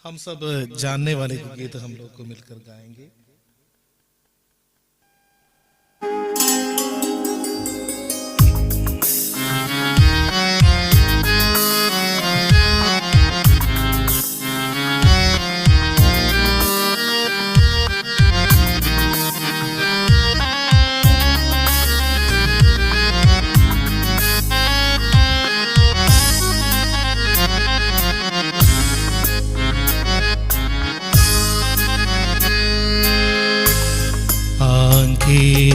हम सब जानने वाले गीत हम लोग को मिलकर गाएंगे।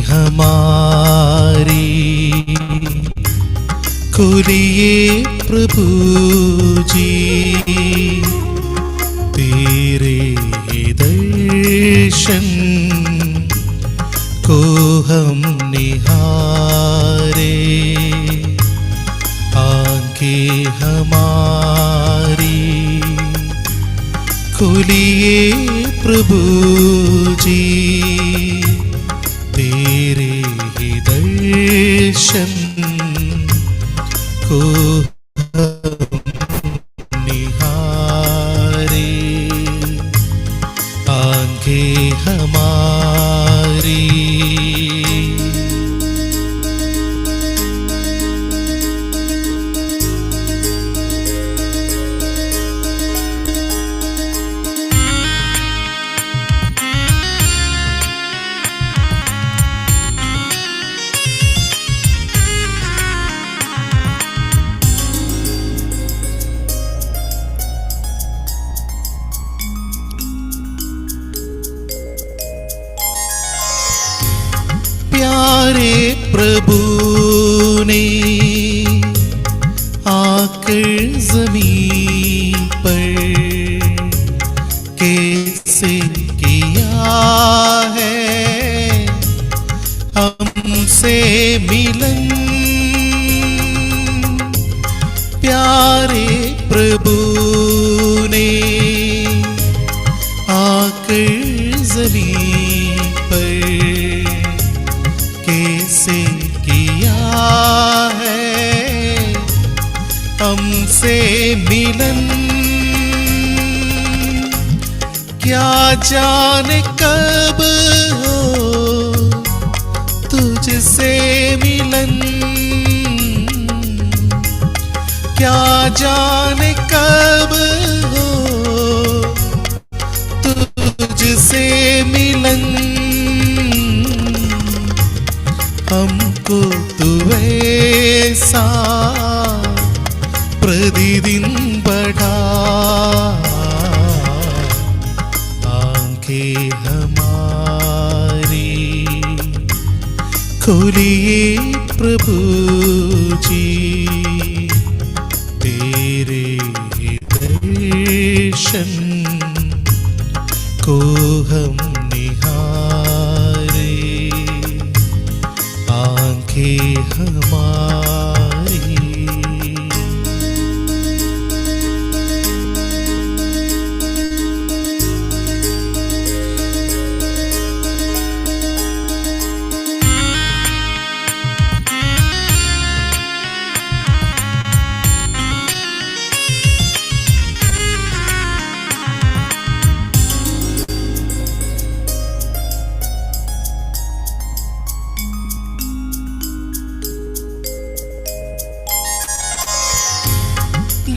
हमारी खोलिए प्रभु जी, तेरे दर्शन को हम निहारे। आंखें हमारी खोलिए प्रभु जी, तेरे ही दर्शन को निहारे। आंखें हमारी प्यारे प्रभु ने आकर ज़मीन पर कैसे किया है हमसे मिलन। प्यारे प्रभु ने आकर ज़मीन पर कैसे किया है हमसे मिलन। क्या जाने कब हो तुझसे मिलन, क्या जाने कब हो तुझसे मिलन। हमको तू ऐसा प्रतिदिन बढ़ा। आंखें हमारी खोलिए प्रभु जी, तेरे दर्शन को हम निहारे। आंखें हमारी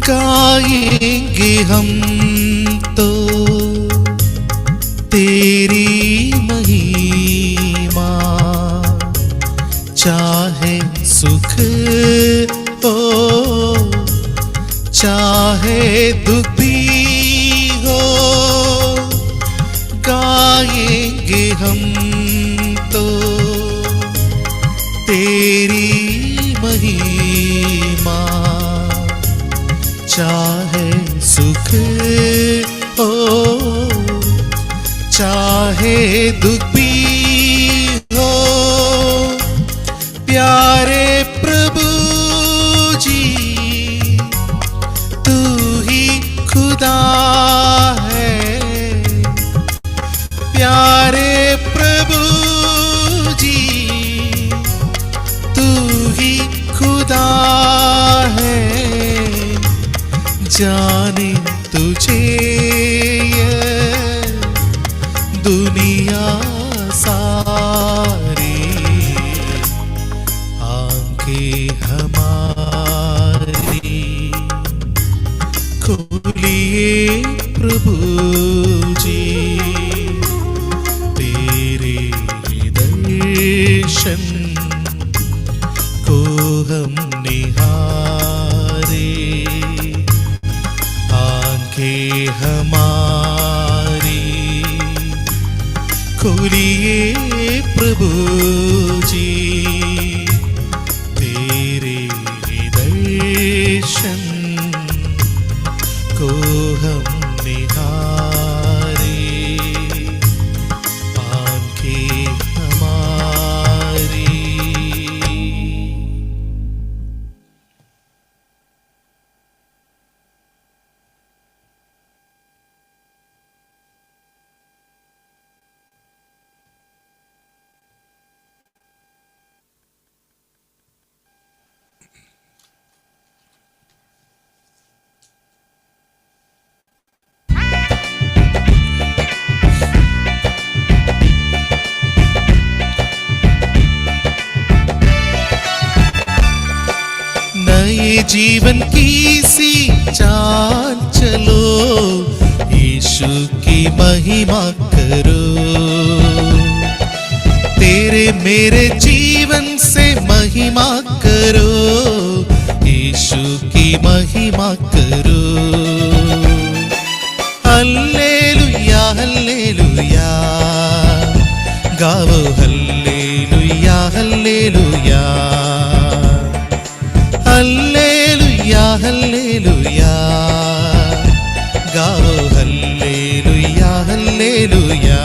गाएंगे हम तो तेरी महिमा, चाहे सुख हो चाहे दुख भी हो। गाएंगे हम तो तेरी महिमा, चाहे सुख हो चाहे दुख भी हो। प्यारे प्रभु जी तू ही खुदा है। प्यारे प्रभु जी तू ही खुदा है। जाने तुझे प्रभु जी, तेरे दर्शन को हम निहारे, आंखें हमारी खोलिए प्रभु जी, तेरे दर्शन को हम निहारे, आंखें हमारी। नए जीवन की सी चाल चलो, यीशु की महिमा करो, तेरे मेरे जीवन से महिमा करो, यीशु की महिमा करो। हल्लेलुया हल्लेलुया गाओ, हल्लेलुया हल्लेलुया, हल्लेलुया हल्लेलुया गाओ, हल्लेलुया हल्लेलुया।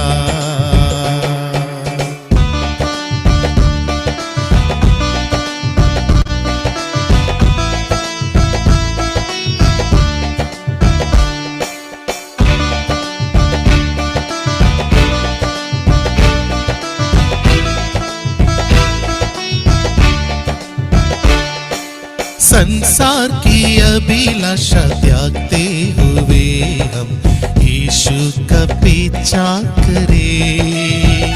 संसार की अभिलाषा त्यागते हुए हम यीशु का पीछा करें,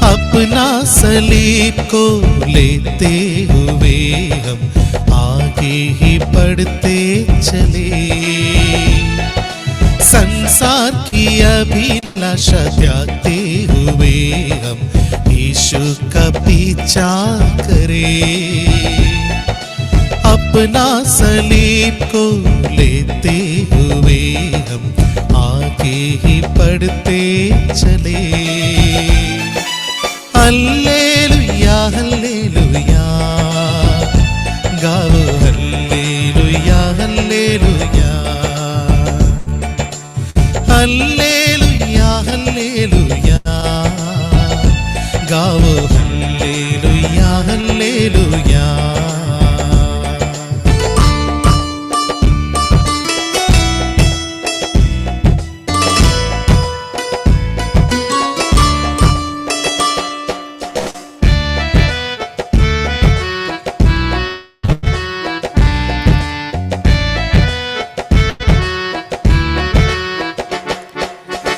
अपना सलीब को लेते हुए हम आगे ही बढ़ते चले। संसार की अभिलाषा त्यागते हुए हम यीशु का पीछा करें, अपना सलीब को लेते हुए हम आगे ही बढ़ते चले। हल्लेलुया हल्लेलुया गाओ, हल्लेलुया हल्लेलुया, हल्लेलुया हल्लेलुया गाओ, हल्लेलुया हल्लेलुया।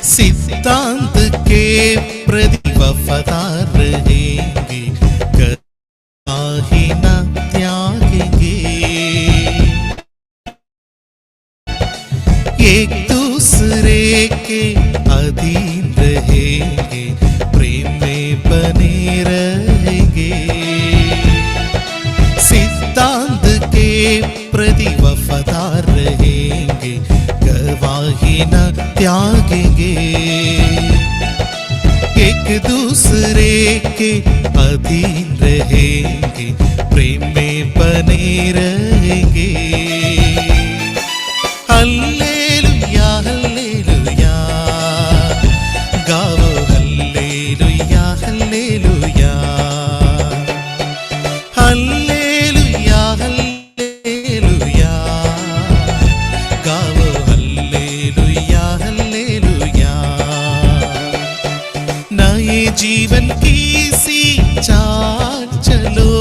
सिद्धांत के प्रति वफादार रहेंगे, कभी न त्यागेंगे, एक दूसरे के अधीन रहेंगे, प्रेम में बने रहेंगे। सिद्धांत के प्रति वफादार रहेंगे, गवाही न त्यागेंगे, एक दूसरे के अधीन रहेंगे, प्रेम में बने रहेंगे। हल्लेलुया हल्लेलुया गाओ, हल्लेलुया हल्लेलुया, हल्लेलुया हल्लेलुया गाओ, हल्लेलुया हल्लेलुया। नए जीवन की सी चाल चलो,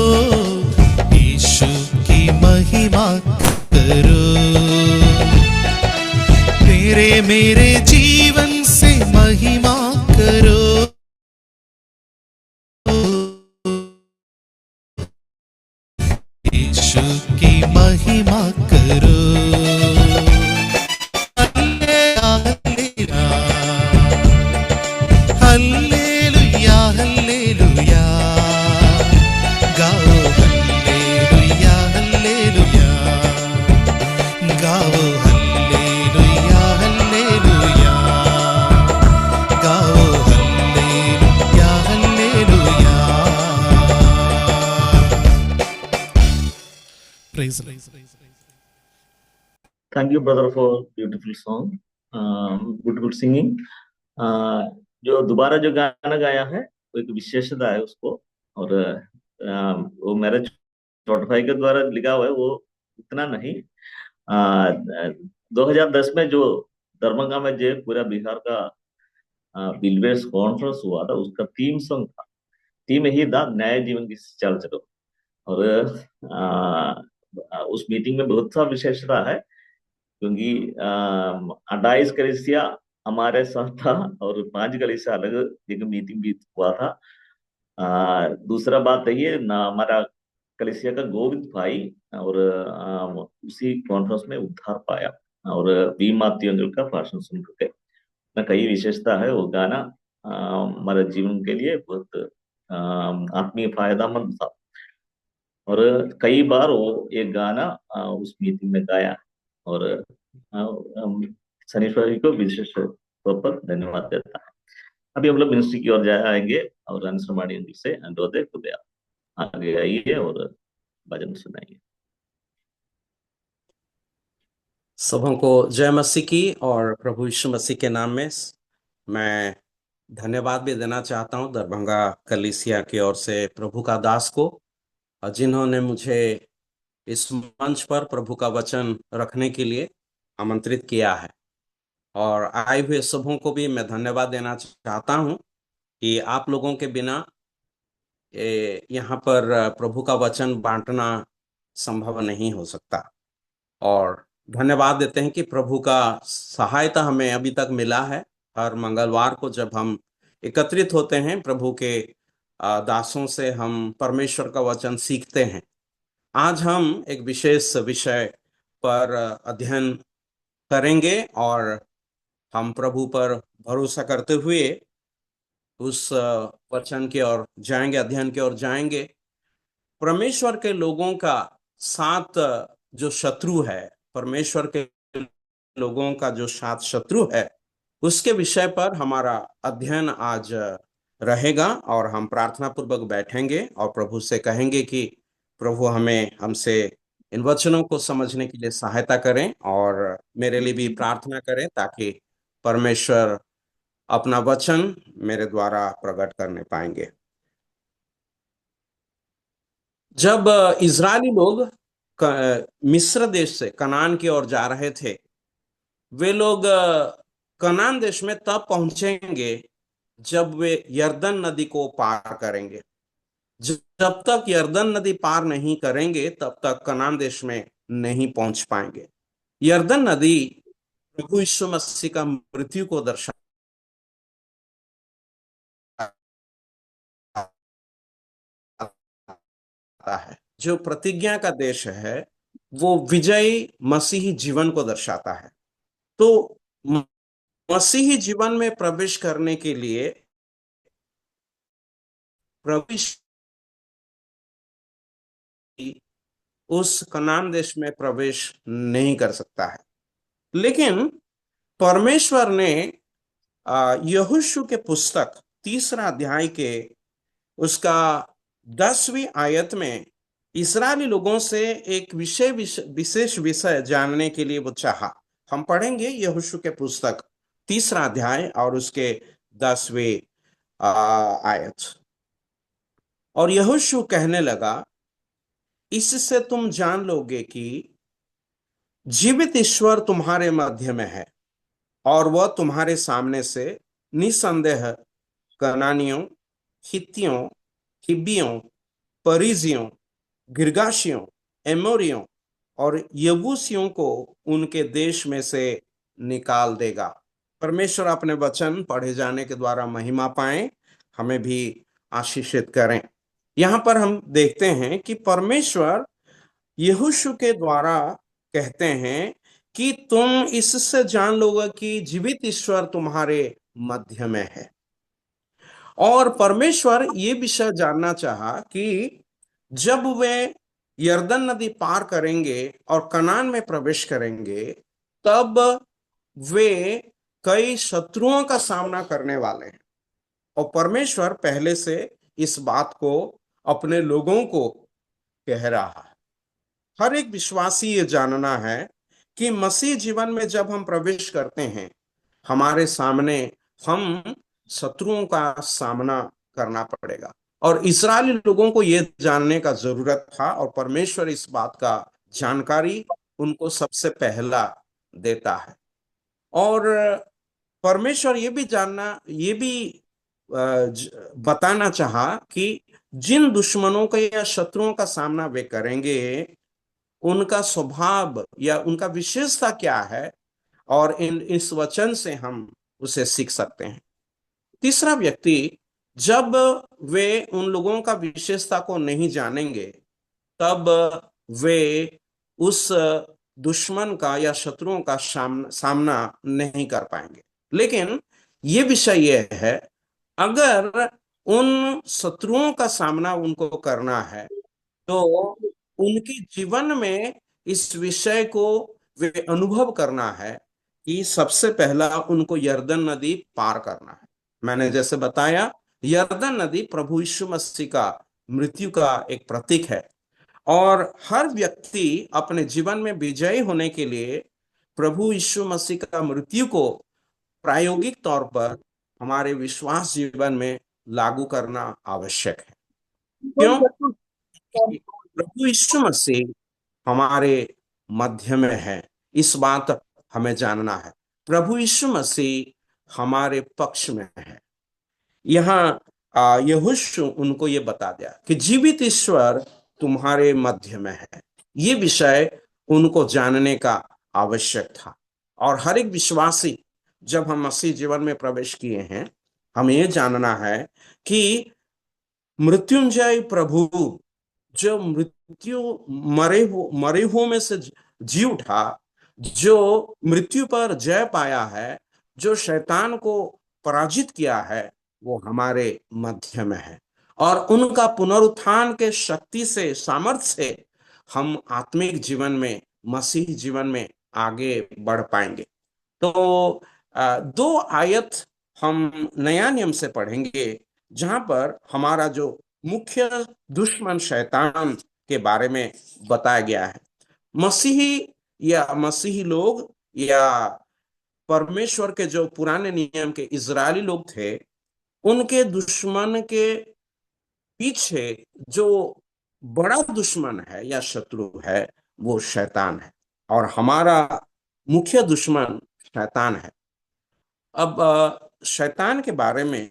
यीशु की महिमा करो, तेरे मेरे जीवन से महिमा करो, यीशु की महिमा करो। Thank you brother for beautiful song, beautiful singing. जो दोबारा जो गाना गाया है वो एक विशेषता है उसको। और वो मेरे छोटे भाई के द्वारा लिखा हुआ है वो, उतना नहीं। 2010 में जो दरभंगा में जो पूरा बिहार का बिलवेस कॉन्फ्रेंस हुआ था, उसका थीम सॉन्ग था, थीम ही था नए जीवन की चाल चलो। और उस मीटिंग में बहुत सा विशेषता है, क्योंकि 28 कलीसिया हमारे साथ था और 5 कलीसिया अलग एक मीटिंग भी हुआ था। दूसरा बात ये ना, हमारा कलीसिया का गोविंद भाई और उसी कॉन्फ्रेंस में उद्धार पाया। और वी माथ्यू अंकल का भाषण सुन करके ना, कई विशेषता है वो गाना। हमारे जीवन के लिए बहुत आत्मीय फायदामंद था। और कई बार वो एक गाना उस मीटिंग में गाया। और हम शनीश्वर जी को विशेष तौर पर धन्यवाद देता है। अभी हम लोग मिनिस्ट्री की ओर जाएंगे और अनुश्रमाणी जी से अनुरोध है, कृपया आगे आइए और भजन सुनाइए। सबों को जय मसीह की और प्रभु यीशु मसीह के नाम में मैं धन्यवाद भी देना चाहता हूं दरभंगा कलीसिया की ओर से प्रभु का दास को, और जिन्होंने मुझे इस मंच पर प्रभु का वचन रखने के लिए आमंत्रित किया है। और आए हुए सबों को भी मैं धन्यवाद देना चाहता हूं कि आप लोगों के बिना यहाँ पर प्रभु का वचन बांटना संभव नहीं हो सकता। और धन्यवाद देते हैं कि प्रभु का सहायता हमें अभी तक मिला है। हर मंगलवार को जब हम एकत्रित होते हैं प्रभु के दासों से हम परमेश्वर का वचन सीखते हैं। आज हम एक विशेष विषय पर अध्ययन करेंगे और हम प्रभु पर भरोसा करते हुए उस वचन की ओर जाएंगे, अध्ययन की ओर जाएंगे। परमेश्वर के लोगों का सात जो शत्रु है, परमेश्वर के लोगों का जो सात शत्रु है, उसके विषय पर हमारा अध्ययन आज रहेगा। और हम प्रार्थना पूर्वक बैठेंगे और प्रभु से कहेंगे कि प्रभु हमें हमसे इन वचनों को समझने के लिए सहायता करें, और मेरे लिए भी प्रार्थना करें ताकि परमेश्वर अपना वचन मेरे द्वारा प्रकट करने पाएंगे। जब इजरायली लोग मिस्र देश से कनान की ओर जा रहे थे, वे लोग कनान देश में तब पहुंचेंगे जब वे यरदन नदी को पार करेंगे। जब तक यरदन नदी पार नहीं करेंगे तब तक कनान देश में नहीं पहुंच पाएंगे। यरदन नदी प्रभु यीशु मसीह का मृत्यु को दर्शाता है। जो प्रतिज्ञा का देश है वो विजयी मसीही जीवन को दर्शाता है। तो मसीही जीवन में प्रवेश करने के लिए प्रवेश उस कनान देश में प्रवेश नहीं कर सकता है। लेकिन परमेश्वर ने यहोशू के पुस्तक 3 अध्याय के उसका 10वीं आयत में इस्राएली लोगों से एक विशेष विषय जानने के लिए वो चाहा। हम पढ़ेंगे यहोशू के पुस्तक 3 अध्याय और उसके 10वीं आयत। और यहोशू कहने लगा, इससे तुम जान लोगे कि जीवित ईश्वर तुम्हारे मध्य में है, और वह तुम्हारे सामने से निसंदेह कनानियों, हित्तियों, हिब्बियों, परिजियों, गिर्गाशियों, एमोरियों और यबूसियों को उनके देश में से निकाल देगा। परमेश्वर अपने वचन पढ़े जाने के द्वारा महिमा पाए, हमें भी आशीषित करें। यहाँ पर हम देखते हैं कि परमेश्वर यहोशू के द्वारा कहते हैं कि तुम इससे जान लोगे कि जीवित ईश्वर तुम्हारे मध्य में है। और परमेश्वर ये विषय जानना चाहा कि जब वे यरदन नदी पार करेंगे और कनान में प्रवेश करेंगे, तब वे कई शत्रुओं का सामना करने वाले हैं। और परमेश्वर पहले से इस बात को अपने लोगों को कह रहा है। हर एक विश्वासी ये जानना है कि मसीह जीवन में जब हम प्रवेश करते हैं, हमारे सामने हम शत्रुओं का सामना करना पड़ेगा। और इस्राएली लोगों को यह जानने का जरूरत था, और परमेश्वर इस बात का जानकारी उनको सबसे पहला देता है। और परमेश्वर ये भी बताना चाहा कि जिन दुश्मनों का या शत्रुओं का सामना वे करेंगे, उनका स्वभाव या उनका विशेषता क्या है, और इस वचन से हम उसे सीख सकते हैं। तीसरा व्यक्ति, जब वे उन लोगों का विशेषता को नहीं जानेंगे, तब वे उस दुश्मन का या शत्रुओं का सामना नहीं कर पाएंगे। लेकिन ये विषय यह है, अगर उन शत्रुओं का सामना उनको करना है, तो उनके जीवन में इस विषय को वे अनुभव करना है कि सबसे पहला उनको यरदन नदी पार करना है। मैंने जैसे बताया, यरदन नदी प्रभु यीशु मसीह का मृत्यु का एक प्रतीक है, और हर व्यक्ति अपने जीवन में विजयी होने के लिए प्रभु यीशु मसीह का मृत्यु को प्रायोगिक तौर पर हमारे विश्वास जीवन में लागू करना आवश्यक है। क्यों? प्रभु यीशु मसीह हमारे मध्य में है, इस बात हमें जानना है। प्रभु यीशु मसीह हमारे पक्ष में है। यहाँ यहोशू उनको ये बता दिया कि जीवित ईश्वर तुम्हारे मध्य में है। ये विषय उनको जानने का आवश्यक था। और हर एक विश्वासी, जब हम मसीह जीवन में प्रवेश किए हैं, हमें ये जानना है कि मृत्युंजय प्रभु, जो मरे हुओं में से जी उठा, जो मृत्यु पर जय पाया है, जो शैतान को पराजित किया है, वो हमारे मध्य में है। और उनका पुनरुत्थान के शक्ति से, सामर्थ्य से हम आत्मिक जीवन में, मसीह जीवन में आगे बढ़ पाएंगे। तो दो आयत हम नया नियम से पढ़ेंगे, जहां पर हमारा जो मुख्य दुश्मन शैतान के बारे में बताया गया है। मसीही लोग या परमेश्वर के जो पुराने नियम के इजरायली लोग थे, उनके दुश्मन के पीछे जो बड़ा दुश्मन है या शत्रु है, वो शैतान है, और हमारा मुख्य दुश्मन शैतान है। अब शैतान के बारे में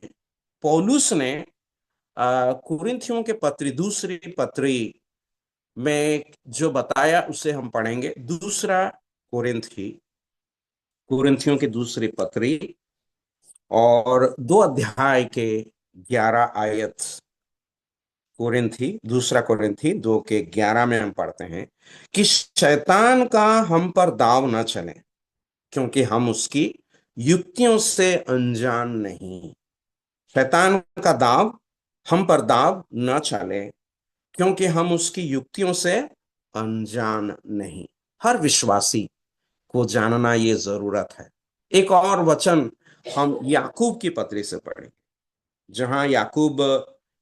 पौलुस ने कुरिन्थियों के पत्री, दूसरी पत्री में जो बताया, उसे हम पढ़ेंगे। दूसरा कुरिन्थियों की दूसरी पत्री और 2 अध्याय के 11 आयत। दूसरा कुरिन्थी 2 के 11 में हम पढ़ते हैं कि शैतान का हम पर दाव न चले, क्योंकि हम उसकी युक्तियों से अनजान नहीं। शैतान का दाव हम पर दाव न चले, क्योंकि हम उसकी युक्तियों से अनजान नहीं। हर विश्वासी को जानना ये जरूरत है। एक और वचन हम याकूब की पत्री से पढ़ेंगे, जहां याकूब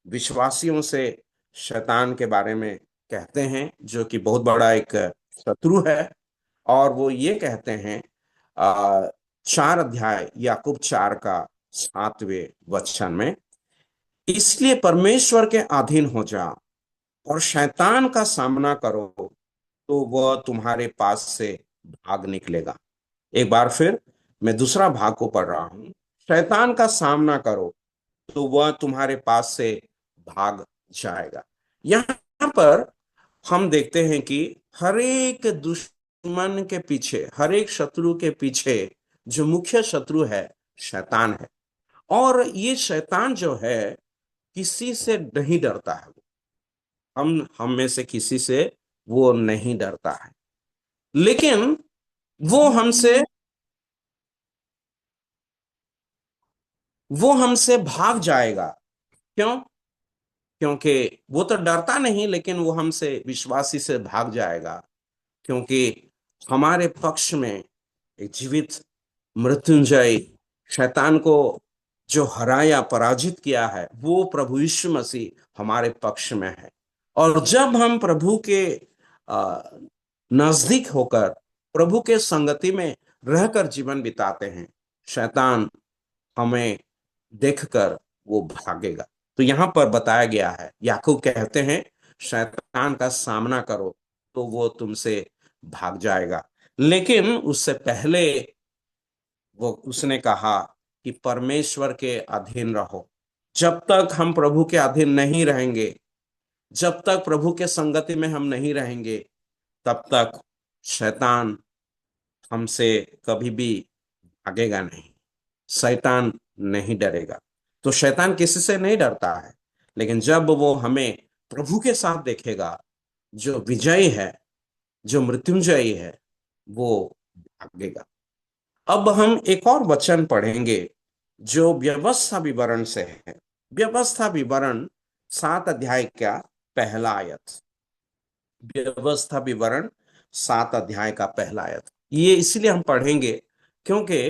विश्वासियों से शैतान के बारे में कहते हैं, जो कि बहुत बड़ा एक शत्रु है। और वो ये कहते हैं 4 अध्याय याकूब 4 का 7वें वचन में, इसलिए परमेश्वर के अधीन हो जाओ और शैतान का सामना करो, तो वह तुम्हारे पास से भाग निकलेगा। एक बार फिर मैं दूसरा भाग को पढ़ रहा हूं। शैतान का सामना करो, तो वह तुम्हारे पास से भाग जाएगा। यहां पर हम देखते हैं कि हर एक दुश्मन के पीछे, हर एक शत्रु के पीछे जो मुख्य शत्रु है, शैतान है। और ये शैतान जो है, किसी से नहीं डरता है। हम में से किसी से वो नहीं डरता है, लेकिन वो हमसे भाग जाएगा। क्यों? क्योंकि वो तो डरता नहीं, लेकिन वो हमसे, विश्वासी से भाग जाएगा, क्योंकि हमारे पक्ष में एक जीवित मृत्युंजय, शैतान को जो हराया, पराजित किया है, वो प्रभु यीशु मसीह हमारे पक्ष में है। और जब हम प्रभु के नजदीक होकर प्रभु के संगति में रहकर जीवन बिताते हैं, शैतान हमें देखकर वो भागेगा। तो यहां पर बताया गया है, याकूब कहते हैं शैतान का सामना करो तो वो तुमसे भाग जाएगा। लेकिन उससे पहले वो उसने कहा कि परमेश्वर के अधीन रहो। जब तक हम प्रभु के अधीन नहीं रहेंगे, जब तक प्रभु के संगति में हम नहीं रहेंगे, तब तक शैतान हमसे कभी भी भागेगा नहीं, शैतान नहीं डरेगा। तो शैतान किसी से नहीं डरता है, लेकिन जब वो हमें प्रभु के साथ देखेगा, जो विजयी है, जो मृत्युंजयी है, वो भागेगा। अब हम एक और वचन पढ़ेंगे जो व्यवस्था विवरण से है। व्यवस्था विवरण 7 अध्याय का पहला आयत। व्यवस्था विवरण 7 अध्याय का पहला आयत। ये इसलिए हम पढ़ेंगे क्योंकि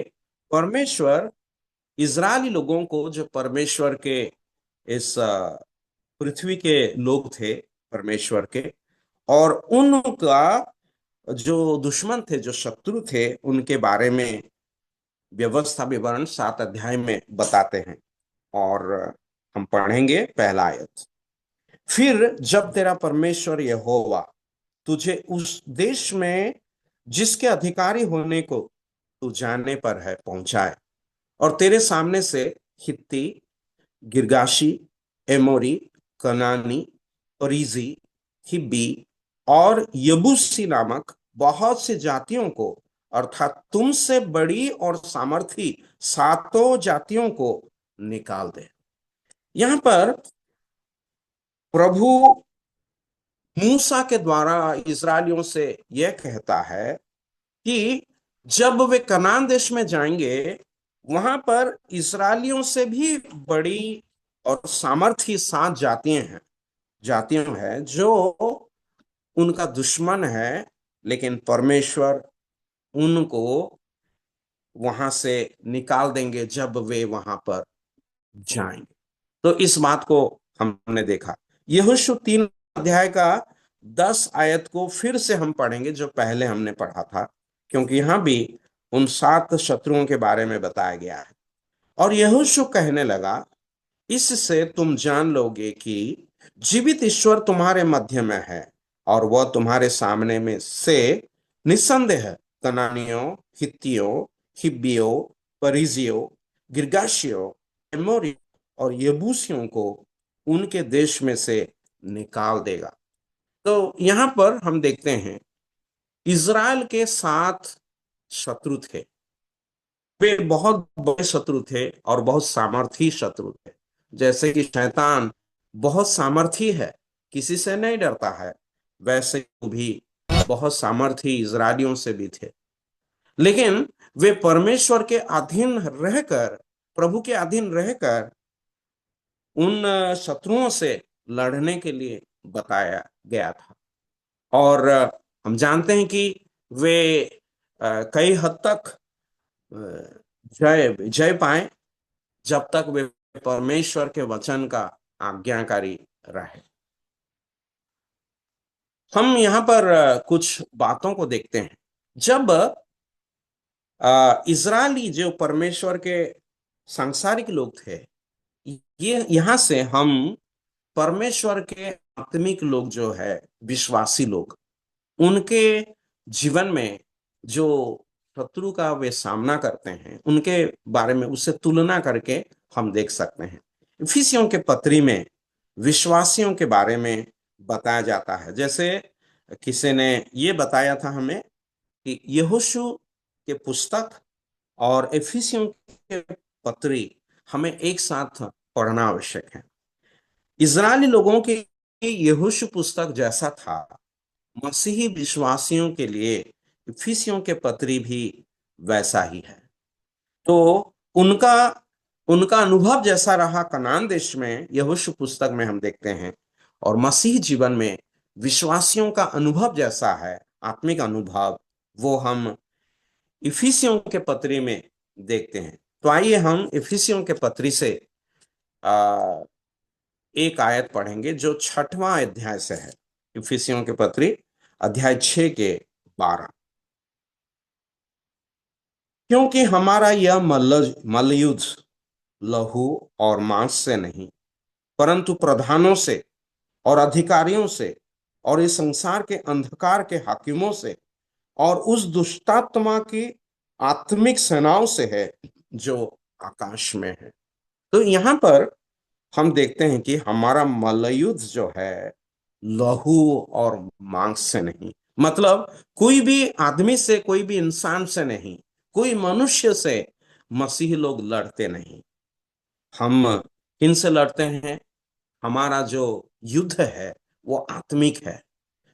परमेश्वर इजरायली लोगों को, जो परमेश्वर के इस पृथ्वी के लोग थे परमेश्वर के, और उनका जो दुश्मन थे, जो शत्रु थे, उनके बारे में व्यवस्था विवरण 7 अध्याय में बताते हैं। और हम पढ़ेंगे पहला आयत। फिर जब तेरा परमेश्वर यहोवा तुझे उस देश में जिसके अधिकारी होने को तू जानने पर है पहुंचाए, और तेरे सामने से हित्ती, गिरगाशी, एमोरी, कनानी, परिजी, हिब्बी और यबूसी नामक बहुत सी जातियों को, अर्थात तुमसे बड़ी और सामर्थी सातों जातियों को निकाल दे। यहां पर प्रभु मूसा के द्वारा इस्राएलियों से यह कहता है कि जब वे कनान देश में जाएंगे, वहां पर इस्राएलियों से भी बड़ी और सामर्थी 7 जातियां हैं जो उनका दुश्मन है, लेकिन परमेश्वर उनको वहां से निकाल देंगे जब वे वहां पर जाएंगे। तो इस बात को हमने देखा। यहोशू 3 अध्याय का 10 आयत को फिर से हम पढ़ेंगे जो पहले हमने पढ़ा था, क्योंकि यहां भी उन 7 शत्रुओं के बारे में बताया गया है। और यहोशू कहने लगा, इससे तुम जान लोगे कि जीवित ईश्वर तुम्हारे मध्य में है, और वह तुम्हारे सामने में से निस्संदेह कनानियों, हित्तियों, हिब्बियों, परिजियों, गिरगाशियों, एमोरी और यबूसियों को उनके देश में से निकाल देगा। तो यहां पर हम देखते हैं इज़राइल के 7 शत्रु थे। वे बहुत बड़े शत्रु थे और बहुत सामर्थी शत्रु थे। जैसे कि शैतान बहुत सामर्थी है, किसी से नहीं डरता है, वैसे वो भी बहुत सामर्थी इजरायलियों से भी थे। लेकिन वे परमेश्वर के अधीन रहकर, प्रभु के अधीन रहकर उन शत्रुओं से लड़ने के लिए बताया गया था। और हम जानते हैं कि वे कई हद तक जय जय पाए जब तक वे परमेश्वर के वचन का आज्ञाकारी रहे। हम यहाँ पर कुछ बातों को देखते हैं। जब इजरायली जो परमेश्वर के सांसारिक लोग थे, ये यहाँ से हम परमेश्वर के आत्मिक लोग जो है, विश्वासी लोग, उनके जीवन में जो शत्रु का वे सामना करते हैं, उनके बारे में उससे तुलना करके हम देख सकते हैं। इफिसियों के पत्री में विश्वासियों के बारे में बताया जाता है। जैसे किसी ने ये बताया था हमें कि यहोशू के पुस्तक और इफिसियों के पत्री हमें एक साथ पढ़ना आवश्यक है। इजरायली लोगों के यहोशू पुस्तक जैसा था, मसीही विश्वासियों के लिए इफिसियों के पत्री भी वैसा ही है। तो उनका उनका अनुभव जैसा रहा कनान देश में, यहोशू पुस्तक में हम देखते हैं, और मसीह जीवन में विश्वासियों का अनुभव जैसा है, आत्मिक अनुभव, वो हम इफिसियों के पत्री में देखते हैं। तो आइए हम इफिसियों के पत्री से एक आयत पढ़ेंगे जो 6वां अध्याय से है। इफिसियों के पत्री अध्याय 6 के 12। क्योंकि हमारा यह मल्लयुद्ध लहू और मांस से नहीं, परंतु प्रधानों से और अधिकारियों से और इस संसार के अंधकार के हाकिमों से और उस दुष्टात्मा की आत्मिक सेनाओं से है जो आकाश में है। तो यहां पर हम देखते हैं कि हमारा मल्लयुद्ध जो है लहू और मांस से नहीं, मतलब कोई भी आदमी से, कोई भी इंसान से नहीं, कोई मनुष्य से मसीही लोग लड़ते नहीं। हम किन से लड़ते हैं? हमारा जो युद्ध है वो आत्मिक है।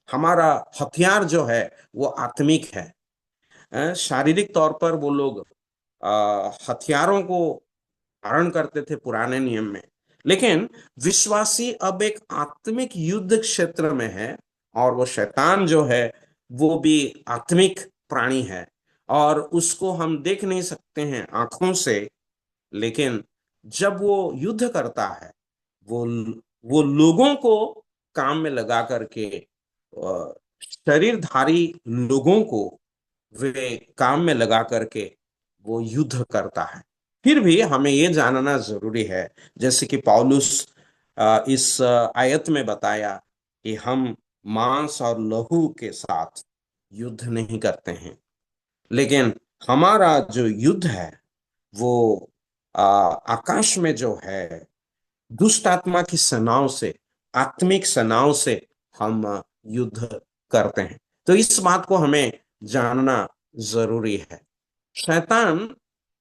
हमारा हथियार जो है वो आत्मिक है। शारीरिक तौर पर वो लोग हथियारों को धारण करते थे पुराने नियम में, लेकिन विश्वासी अब एक आत्मिक युद्ध क्षेत्र में है, और वो शैतान जो है वो भी आत्मिक प्राणी है, और उसको हम देख नहीं सकते हैं आंखों से, लेकिन जब वो युद्ध करता है, वो वो लोगों को काम में लगा करके, शरीरधारी लोगों को वे काम में लगा करके वो युद्ध करता है। फिर भी हमें ये जानना जरूरी है, जैसे कि पौलुस इस आयत में बताया कि हम मांस और लहू के साथ युद्ध नहीं करते हैं, लेकिन हमारा जो युद्ध है वो आकाश में जो है दुष्ट आत्मा की सेनाओं से, आत्मिक सेनाओं से हम युद्ध करते हैं। तो इस बात को हमें जानना जरूरी है। शैतान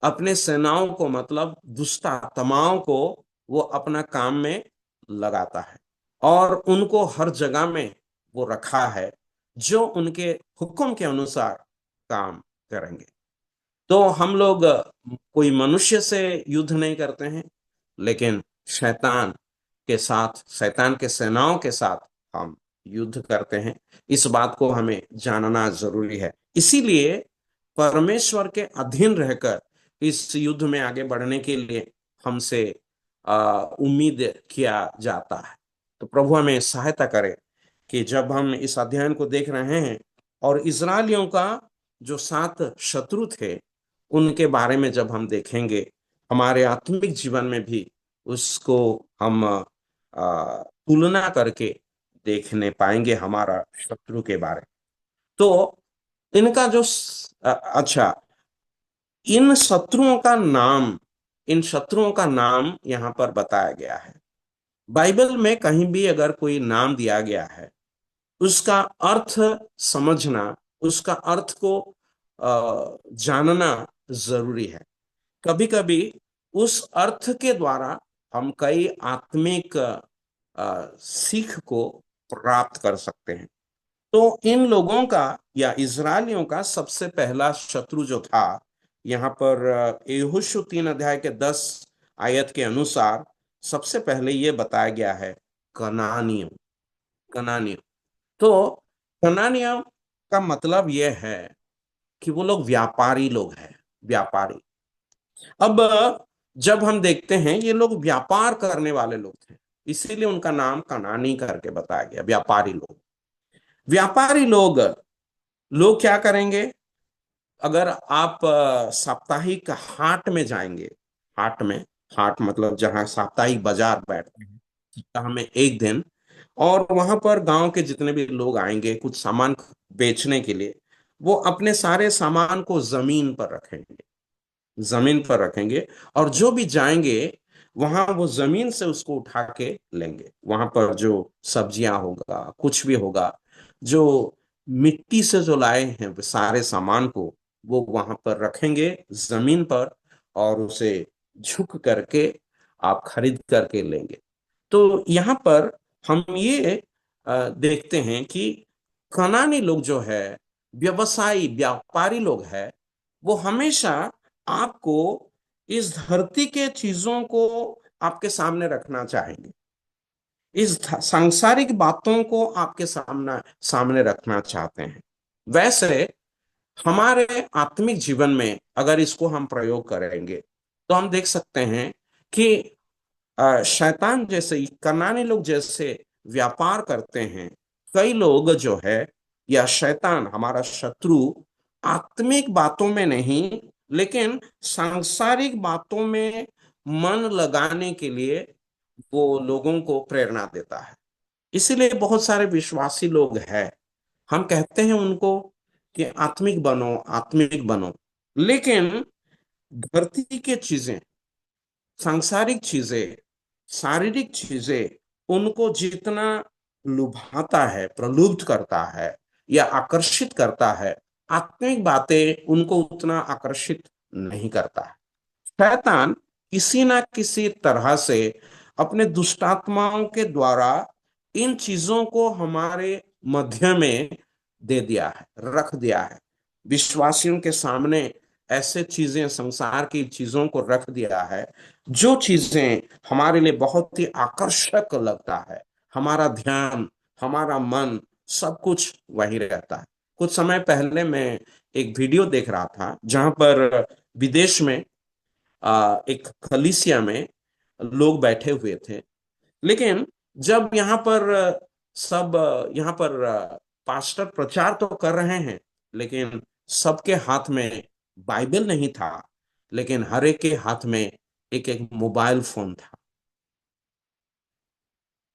अपने सेनाओं को, मतलब दुष्ट आत्माओं को, वो अपना काम में लगाता है और उनको हर जगह में वो रखा है जो उनके हुक्म के अनुसार काम करेंगे। तो हम लोग कोई मनुष्य से युद्ध नहीं करते हैं, लेकिन शैतान के साथ, शैतान के सेनाओं के साथ हम युद्ध करते हैं। इस बात को हमें जानना जरूरी है। इसीलिए परमेश्वर के अधीन रहकर इस युद्ध में आगे बढ़ने के लिए हमसे उम्मीद किया जाता है। तो प्रभु हमें सहायता करे कि जब हम इस अध्ययन को देख रहे हैं और इजरायलियों का जो 7 शत्रु थे उनके बारे में जब हम देखेंगे, हमारे आत्मिक जीवन में भी उसको हम तुलना करके देखने पाएंगे हमारा शत्रु के बारे। तो इनका जो अच्छा, इन शत्रुओं का नाम, इन शत्रुओं का नाम यहां पर बताया गया है। बाइबल में कहीं भी अगर कोई नाम दिया गया है, उसका अर्थ समझना, उसका अर्थ को जानना जरूरी है। कभी कभी उस अर्थ के द्वारा हम कई आत्मिक सीख को प्राप्त कर सकते हैं। तो इन लोगों का या इजरायलियों का सबसे पहला शत्रु जो था, यहाँ पर यहोशू 3 अध्याय के 10 आयत के अनुसार सबसे पहले ये बताया गया है कनानियों। कनानियों, तो कनानियों का मतलब यह है कि वो लोग व्यापारी लोग हैं, व्यापारी। अब जब हम देखते हैं ये लोग व्यापार करने वाले लोग थे, इसीलिए उनका नाम कनानी करके बताया गया, व्यापारी लोग। व्यापारी लोग लोग क्या करेंगे? अगर आप साप्ताहिक हाट में जाएंगे, हाट में, हाट मतलब जहां साप्ताहिक बाजार बैठते हैं सप्ताह में एक दिन, और वहां पर गांव के जितने भी लोग आएंगे कुछ सामान बेचने के लिए, वो अपने सारे सामान को जमीन पर रखेंगे, जमीन पर रखेंगे, और जो भी जाएंगे वहां वो जमीन से उसको उठा के लेंगे। वहां पर जो सब्जियां होगा, कुछ भी होगा, जो मिट्टी से जो लाए हैं वो सारे सामान को वो वहां पर रखेंगे जमीन पर, और उसे झुक करके आप खरीद करके लेंगे। तो यहाँ पर हम ये देखते हैं कि कनानी लोग जो है, व्यवसायी व्यापारी लोग है, वो हमेशा आपको इस धरती के चीजों को आपके सामने रखना चाहेंगे, इस सांसारिक बातों को आपके सामने सामने रखना चाहते हैं। वैसे हमारे आत्मिक जीवन में अगर इसको हम प्रयोग करेंगे तो हम देख सकते हैं कि शैतान जैसे, कनानी लोग जैसे व्यापार करते हैं, कई लोग जो है, या शैतान हमारा शत्रु आत्मिक बातों में नहीं लेकिन सांसारिक बातों में मन लगाने के लिए वो लोगों को प्रेरणा देता है। इसीलिए बहुत सारे विश्वासी लोग हैं, हम कहते हैं उनको कि आत्मिक बनो, आत्मिक बनो, लेकिन धरती के चीजें, सांसारिक चीजें, शारीरिक चीजें उनको जितना लुभाता है, प्रलुब्ध करता है या आकर्षित करता है, आत्मिक बातें उनको उतना आकर्षित नहीं करता है। शैतान किसी ना किसी तरह से अपने दुष्टात्माओं के द्वारा इन चीजों को हमारे मध्य में दे दिया है, रख दिया है। विश्वासियों के सामने ऐसे चीजें, संसार की चीजों को रख दिया है जो चीजें हमारे लिए बहुत ही आकर्षक लगता है। हमारा ध्यान, हमारा मन, सब कुछ वही रहता है। कुछ समय पहले मैं एक वीडियो देख रहा था जहां पर विदेश में एक कलीसिया में लोग बैठे हुए थे, लेकिन जब यहाँ पर सब यहाँ पर पास्टर प्रचार तो कर रहे हैं, लेकिन सबके हाथ में बाइबल नहीं था, लेकिन हर एक के हाथ में एक एक मोबाइल फोन था।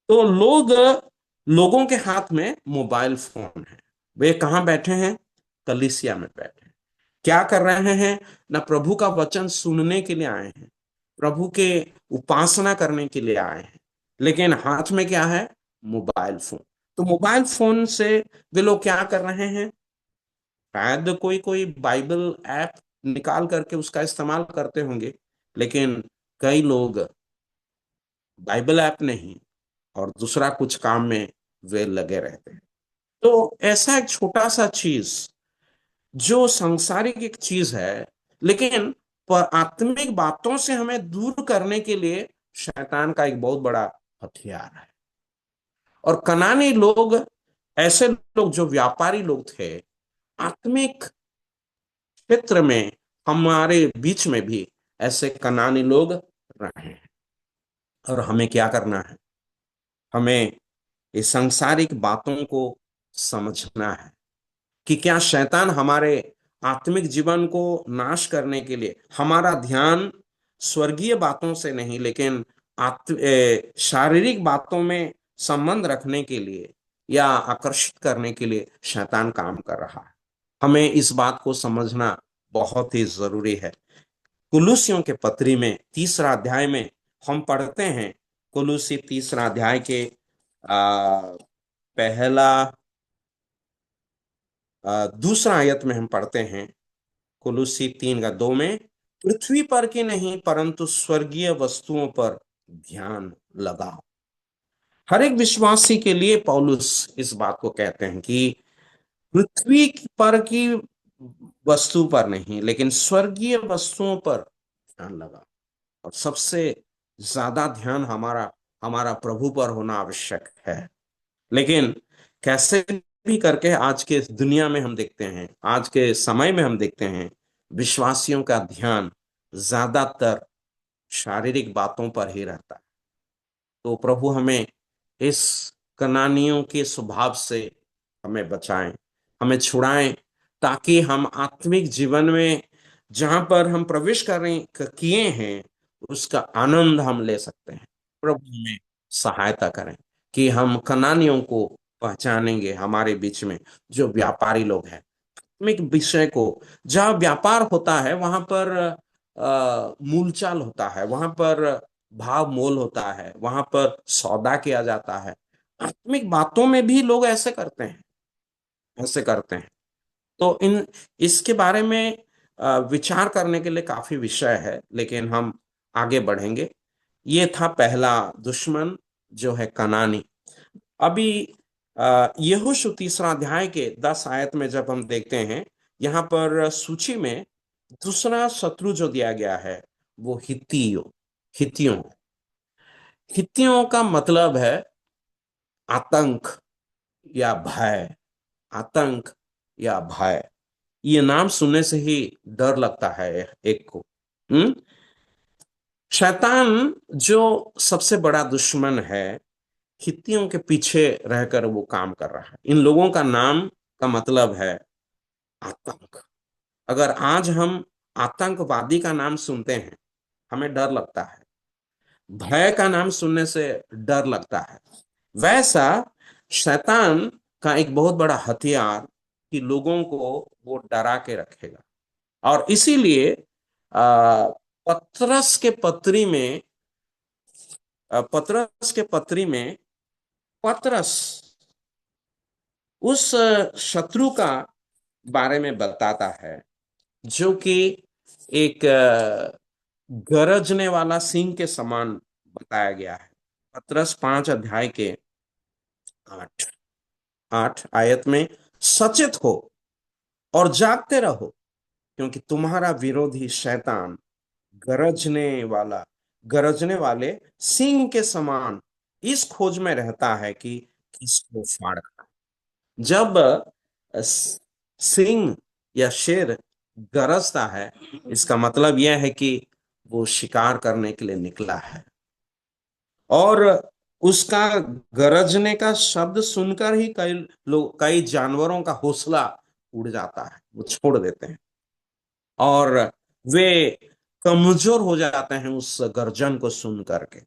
तो लोगों के हाथ में मोबाइल फोन है। वे कहाँ बैठे हैं? कलीसिया में बैठे हैं। क्या कर रहे हैं? ना प्रभु का वचन सुनने के लिए आए हैं, प्रभु के उपासना करने के लिए आए हैं, लेकिन हाथ में क्या है? Mobile phone. तो मोबाइल फोन से वे लोग क्या कर रहे हैं? शायद कोई कोई बाइबल ऐप निकाल करके उसका इस्तेमाल करते होंगे, लेकिन कई लोग बाइबल ऐप नहीं और दूसरा कुछ काम में वे लगे रहते हैं। तो ऐसा एक छोटा सा चीज जो सांसारिक एक चीज है, लेकिन पर आत्मिक बातों से हमें दूर करने के लिए शैतान का एक बहुत बड़ा हथियार है। और कनानी लोग, ऐसे लोग जो व्यापारी लोग थे, आत्मिक क्षेत्र में हमारे बीच में भी ऐसे कनानी लोग रहे हैं। और हमें क्या करना है? हमें इस सांसारिक बातों को समझना है कि क्या शैतान हमारे आत्मिक जीवन को नाश करने के लिए हमारा ध्यान स्वर्गीय बातों से नहीं, लेकिन शारीरिक बातों में संबंध रखने के लिए या आकर्षित करने के लिए शैतान काम कर रहा है। हमें इस बात को समझना बहुत ही जरूरी है। कुलुसियों के पत्री में 3 अध्याय में हम पढ़ते हैं, कुलुसी 3 अध्याय के पहला दूसरा आयत में हम पढ़ते हैं, कुलुसी 3:2 में, पृथ्वी पर की नहीं परंतु स्वर्गीय वस्तुओं पर ध्यान लगाओ। हर एक विश्वासी के लिए पौलुस इस बात को कहते हैं कि पृथ्वी पर की वस्तु पर नहीं, लेकिन स्वर्गीय वस्तुओं पर ध्यान लगाओ। और सबसे ज्यादा ध्यान हमारा हमारा प्रभु पर होना आवश्यक है। लेकिन कैसे भी करके आज के दुनिया में हम देखते हैं, आज के समय में हम देखते हैं, विश्वासियों का ध्यान ज्यादातर शारीरिक बातों पर ही रहता है। तो प्रभु हमें इस कनानियों के स्वभाव से हमें बचाएं, हमें छुड़ाएं, ताकि हम आत्मिक जीवन में जहां पर हम प्रवेश किए हैं उसका आनंद हम ले सकते हैं। प्रभु हमें सहायता करें कि हम कनानियों को पहचानेंगे हमारे बीच में जो व्यापारी लोग हैं। आत्मिक विषय को, जहाँ व्यापार होता है वहां पर मूलचाल होता है, वहां पर भाव मोल होता है, वहां पर सौदा किया जाता है। आत्मिक बातों में भी लोग ऐसे करते हैं, ऐसे करते हैं। तो इन इसके बारे में विचार करने के लिए काफी विषय है, लेकिन हम आगे बढ़ेंगे। ये था पहला दुश्मन जो है कनानी। अभी यहोशू 3 अध्याय के 10 आयत में जब हम देखते हैं, यहाँ पर सूची में दूसरा शत्रु जो दिया गया है वो हित्तियों हित्तियों का मतलब है आतंक या भय। आतंक या भय, ये नाम सुनने से ही डर लगता है एक को। शैतान जो सबसे बड़ा दुश्मन है, हित्तियों के पीछे रहकर वो काम कर रहा है। इन लोगों का नाम का मतलब है आतंक। अगर आज हम आतंकवादी का नाम सुनते हैं हमें डर लगता है, भय का नाम सुनने से डर लगता है, वैसा शैतान का एक बहुत बड़ा हथियार कि लोगों को वो डरा के रखेगा। और इसीलिए पतरस के पत्री में पतरस के पत्री में पतरस उस शत्रु का बारे में बताता है जो कि एक गरजने वाला सिंह के समान बताया गया है। पतरस 5 अध्याय के 8 8 आयत में, सचेत हो और जागते रहो क्योंकि तुम्हारा विरोधी शैतान गरजने वाला गरजने वाले सिंह के समान इस खोज में रहता है कि किसको फाड़ खाए। जब सिंह या शेर गरजता है, इसका मतलब यह है कि वो शिकार करने के लिए निकला है, और उसका गरजने का शब्द सुनकर ही कई जानवरों का हौसला उड़ जाता है, वो छोड़ देते हैं और वे कमजोर हो जाते हैं उस गर्जन को सुन करके।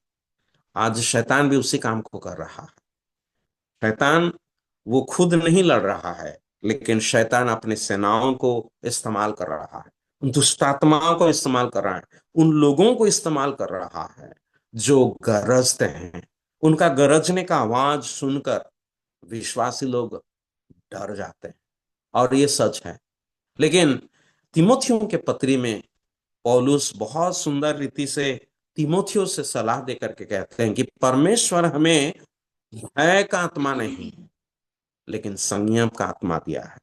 आज शैतान भी उसी काम को कर रहा है। शैतान वो खुद नहीं लड़ रहा है, लेकिन शैतान अपने सेनाओं को इस्तेमाल कर रहा है, उन दुष्टात्माओं को इस्तेमाल कर रहा है, उन लोगों को इस्तेमाल कर रहा है जो गरजते हैं। उनका गरजने का आवाज सुनकर विश्वासी लोग डर जाते हैं, और ये सच है। लेकिन तिमोथियों के पत्री में पौलुस बहुत सुंदर रीति से तिमोथियों से सलाह देकर के कहते हैं कि परमेश्वर हमें भय का आत्मा नहीं लेकिन संयम का आत्मा दिया है।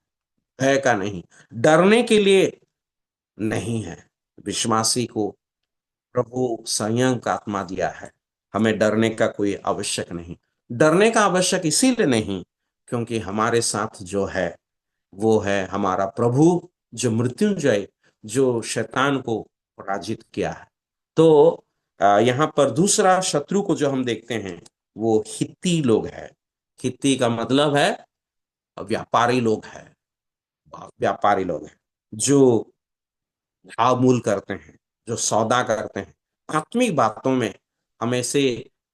भय का नहीं, डरने के लिए नहीं है। विश्वासी को प्रभु संयम का आत्मा दिया है। हमें डरने का कोई आवश्यक नहीं। डरने का आवश्यक इसीलिए नहीं क्योंकि हमारे साथ जो है वो है हमारा प्रभु, जो मृत्युंजय, जो शैतान को पराजित किया है। तो यहाँ पर दूसरा शत्रु को जो हम देखते हैं वो हित्ती लोग है। हित्ती का मतलब है व्यापारी लोग है, व्यापारी लोग हैं जो भाव मूल करते हैं, जो सौदा करते हैं आत्मिक बातों में। हमें से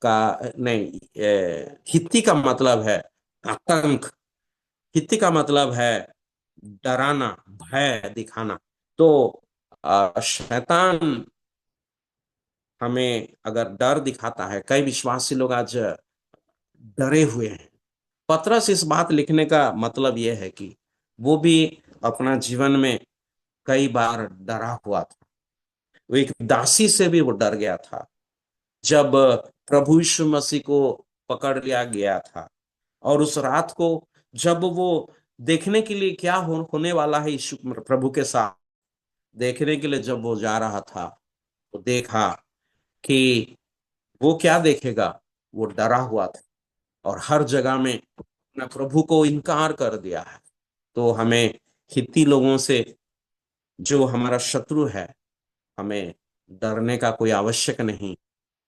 का नहीं, हित्ती का मतलब है आतंक, हित्ती का मतलब है डराना, भय दिखाना। तो शैतान हमें अगर डर दिखाता है, कई विश्वासी लोग आज डरे हुए हैं। पतरस इस बात लिखने का मतलब यह है कि वो भी अपना जीवन में कई बार डरा हुआ था। वो एक दासी से भी वो डर गया था जब प्रभु यीशु मसीह को पकड़ लिया गया था, और उस रात को जब वो देखने के लिए क्या होने वाला है यीशु प्रभु के साथ, देखने के लिए जब वो जा रहा था तो देखा कि वो क्या देखेगा, वो डरा हुआ था और हर जगह में अपना प्रभु को इनकार कर दिया है। तो हमें हित्ती लोगों से, जो हमारा शत्रु है, हमें डरने का कोई आवश्यक नहीं।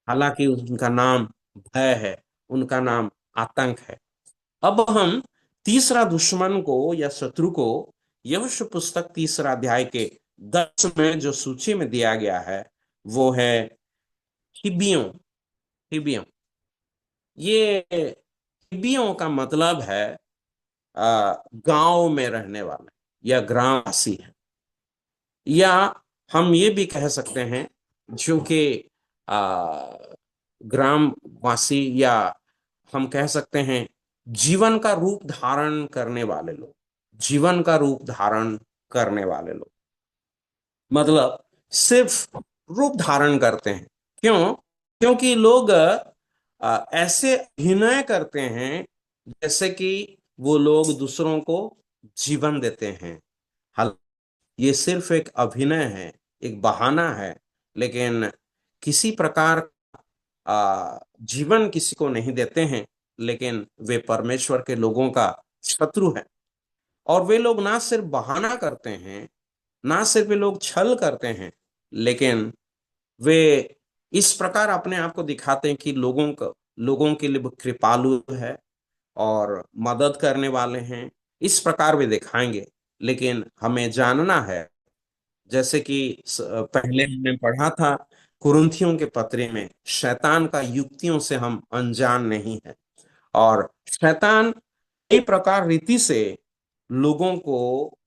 हालांकि उनका नाम भय है, उनका नाम आतंक है। अब हम तीसरा दुश्मन को या शत्रु को यहोशू पुस्तक 3 अध्याय के 10 में जो सूची में दिया गया है वो है हिब्बियों। हिब्बियों, ये हिब्बियों का मतलब है गांव में रहने वाले या ग्रामवासी है, या हम ये भी कह सकते हैं जो कि ग्रामवासी, या हम कह सकते हैं जीवन का रूप धारण करने वाले लोग। जीवन का रूप धारण करने वाले लोग मतलब सिर्फ रूप धारण करते हैं। क्यों? क्योंकि लोग ऐसे अभिनय करते हैं जैसे कि वो लोग दूसरों को जीवन देते हैं। हाल ये सिर्फ एक अभिनय है, एक बहाना है, लेकिन किसी प्रकार जीवन किसी को नहीं देते हैं। लेकिन वे परमेश्वर के लोगों का शत्रु है। और वे लोग ना सिर्फ बहाना करते हैं, ना सिर्फ वे लोग छल करते हैं, लेकिन वे इस प्रकार अपने आप को दिखाते हैं कि लोगों के लिए कृपालु है और मदद करने वाले हैं। इस प्रकार वे दिखाएंगे। लेकिन हमें जानना है, जैसे कि पहले हमने पढ़ा था कुरिन्थियों के पत्री में, शैतान का युक्तियों से हम अनजान नहीं है। और शैतान कई प्रकार रीति से लोगों को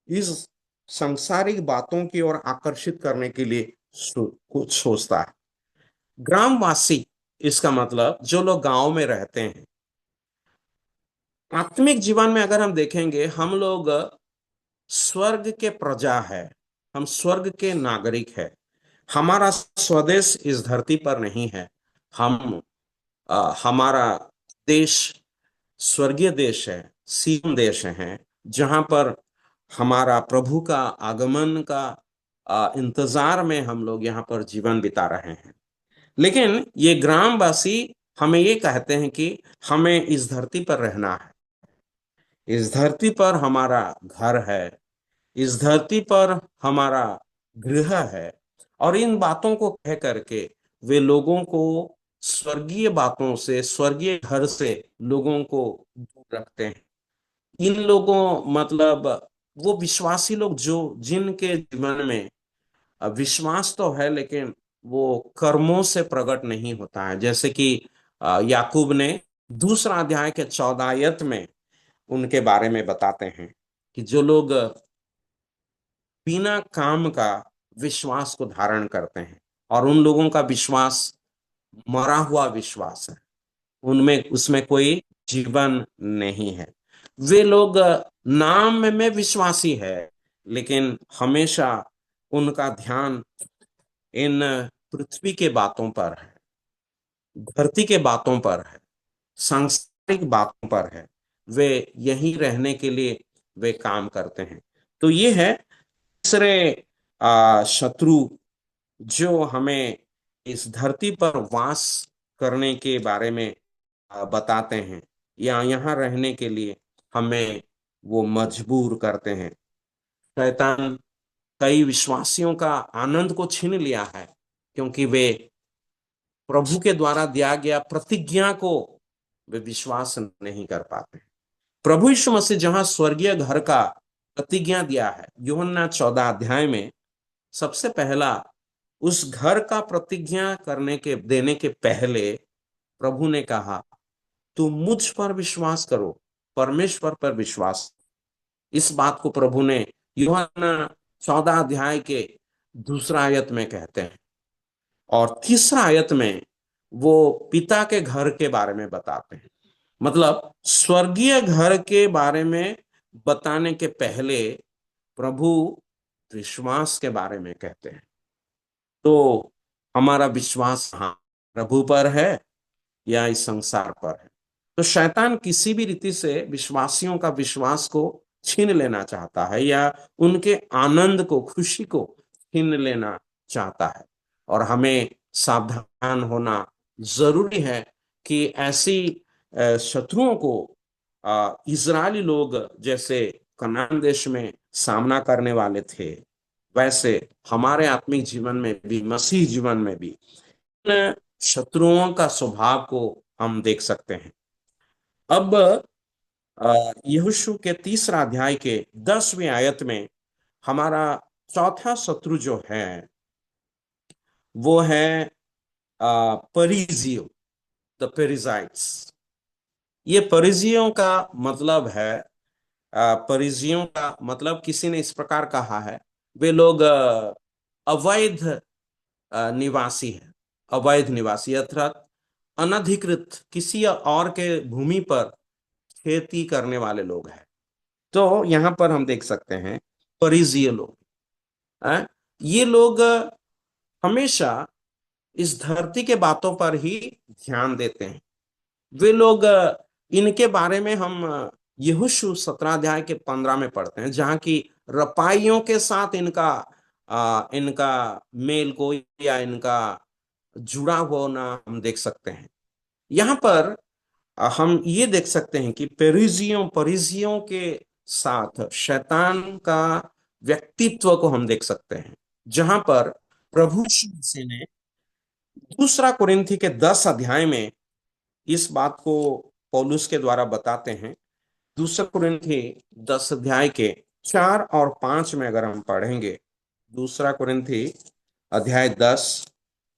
इस सांसारिक बातों की ओर आकर्षित करने के लिए कुछ सोचता है। ग्रामवासी, इसका मतलब जो लोग गांव में रहते हैं। आत्मिक जीवन में अगर हम देखेंगे, हम लोग स्वर्ग के प्रजा है, हम स्वर्ग के नागरिक है। हमारा स्वदेश इस धरती पर नहीं है। हम हमारा देश स्वर्गीय देश है, सियोन देश है, जहां पर हमारा प्रभु का आगमन का इंतजार में हम लोग यहाँ पर जीवन बिता रहे हैं। लेकिन ये ग्रामवासी हमें ये कहते हैं कि हमें इस धरती पर रहना है, इस धरती पर हमारा घर है, इस धरती पर हमारा गृह है। और इन बातों को कह करके वे लोगों को स्वर्गीय बातों से, स्वर्गीय घर से लोगों को दूर रखते हैं। इन लोगों मतलब वो विश्वासी लोग जो जिनके जीवन में विश्वास तो है, लेकिन वो कर्मों से प्रकट नहीं होता है। जैसे कि याकूब ने दूसरा अध्याय के 14 आयत में उनके बारे में बताते हैं कि जो लोग बिना काम का विश्वास को धारण करते हैं, और उन लोगों का विश्वास मरा हुआ विश्वास है, उनमें उसमें कोई जीवन नहीं है। वे लोग नाम में विश्वासी है, लेकिन हमेशा उनका ध्यान इन पृथ्वी के बातों पर है, धरती के बातों पर है, सांसारिक बातों पर है। वे यहीं रहने के लिए वे काम करते हैं। तो ये है तीसरे शत्रु जो हमें इस धरती पर वास करने के बारे में बताते हैं, या यहाँ रहने के लिए हमें वो मजबूर करते हैं। शैतान कई विश्वासियों का आनंद को छीन लिया है, क्योंकि वे प्रभु के द्वारा दिया गया प्रतिज्ञा को वे विश्वास नहीं कर पाते। प्रभु यीशु मसीह जहां स्वर्गीय घर का प्रतिज्ञा दिया है, यूहन्ना 14 अध्याय में, सबसे पहला उस घर का प्रतिज्ञा करने के देने के पहले प्रभु ने कहा, तुम मुझ पर विश्वास करो, परमेश्वर पर विश्वास। इस बात को प्रभु ने यूहन्ना 14 अध्याय के दूसरा आयत में कहते हैं। और तीसरा आयत में वो पिता के घर के बारे में बताते हैं। मतलब स्वर्गीय घर के बारे में बताने के पहले प्रभु विश्वास के बारे में कहते हैं। तो हमारा विश्वास हाँ प्रभु पर है या इस संसार पर है। तो शैतान किसी भी रीति से विश्वासियों का विश्वास को छीन लेना चाहता है, या उनके आनंद को, खुशी को छीन लेना चाहता है। और हमें सावधान होना जरूरी है कि ऐसी शत्रुओं को इजरायली लोग जैसे कनान देश में सामना करने वाले थे, वैसे हमारे आत्मिक जीवन में भी, मसीह जीवन में भी इन शत्रुओं का स्वभाव को हम देख सकते हैं। अब यहोशू के तीसरा अध्याय के 10वें आयत में हमारा चौथा शत्रु जो है वो है परिजियो, द पेरिजाइट्स। ये परिजियों का मतलब है, परिजियों का मतलब किसी ने इस प्रकार कहा है, वे लोग अवैध निवासी है। अवैध निवासी अर्थात अनधिकृत किसी और के भूमि पर खेती करने वाले लोग हैं। तो यहां पर हम देख सकते हैं परिजीय लोग, ये लोग हमेशा इस धरती के बातों पर ही ध्यान देते हैं। वे लोग इनके बारे में हम यहोशू 17 अध्याय के 15 में पढ़ते हैं, जहां की रपाइयों के साथ इनका मेल को या इनका जुड़ा होना हम देख सकते हैं। यहाँ पर हम ये देख सकते हैं कि परिजियों के साथ शैतान का व्यक्तित्व को हम देख सकते हैं, जहां पर प्रभु यीशु मसीह ने दूसरा कुरिन्थी के 10 अध्याय में इस बात को पौलुस के द्वारा बताते हैं। दूसरा कुरिन्थी 10 अध्याय के 4 और 5 में अगर हम पढ़ेंगे दूसरा कुरिन्थी अध्याय 10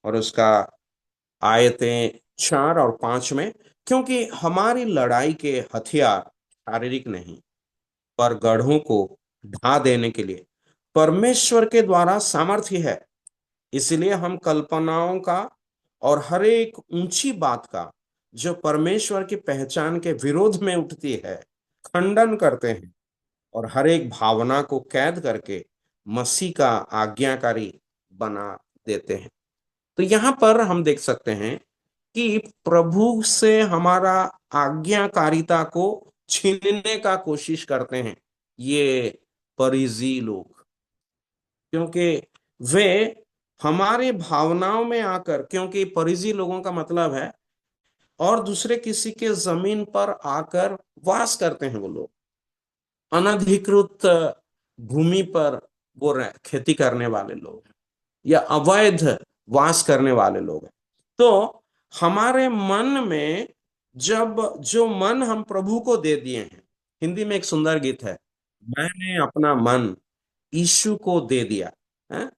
और उसका आयतें 4 और 5 में, क्योंकि हमारी लड़ाई के हथियार शारीरिक नहीं पर गढ़ों को ढा देने के लिए परमेश्वर के द्वारा सामर्थ्य है। इसलिए हम कल्पनाओं का और हर एक ऊंची बात का जो परमेश्वर की पहचान के विरोध में उठती है खंडन करते हैं और हर एक भावना को कैद करके मसीह का आज्ञाकारी बना देते हैं। तो यहां पर हम देख सकते हैं कि प्रभु से हमारा आज्ञाकारिता को छीनने का कोशिश करते हैं ये परिजी लोग, क्योंकि वे हमारे भावनाओं में आकर, क्योंकि परिजी लोगों का मतलब है और दूसरे किसी के जमीन पर आकर वास करते हैं। वो लोग अनधिकृत भूमि पर वो खेती करने वाले लोग हैं या अवैध वास करने वाले लोग हैं। तो हमारे मन में जब जो मन हम प्रभु को दे दिए हैं, हिंदी में एक सुंदर गीत है, मैंने अपना मन यीशु को दे दिया है।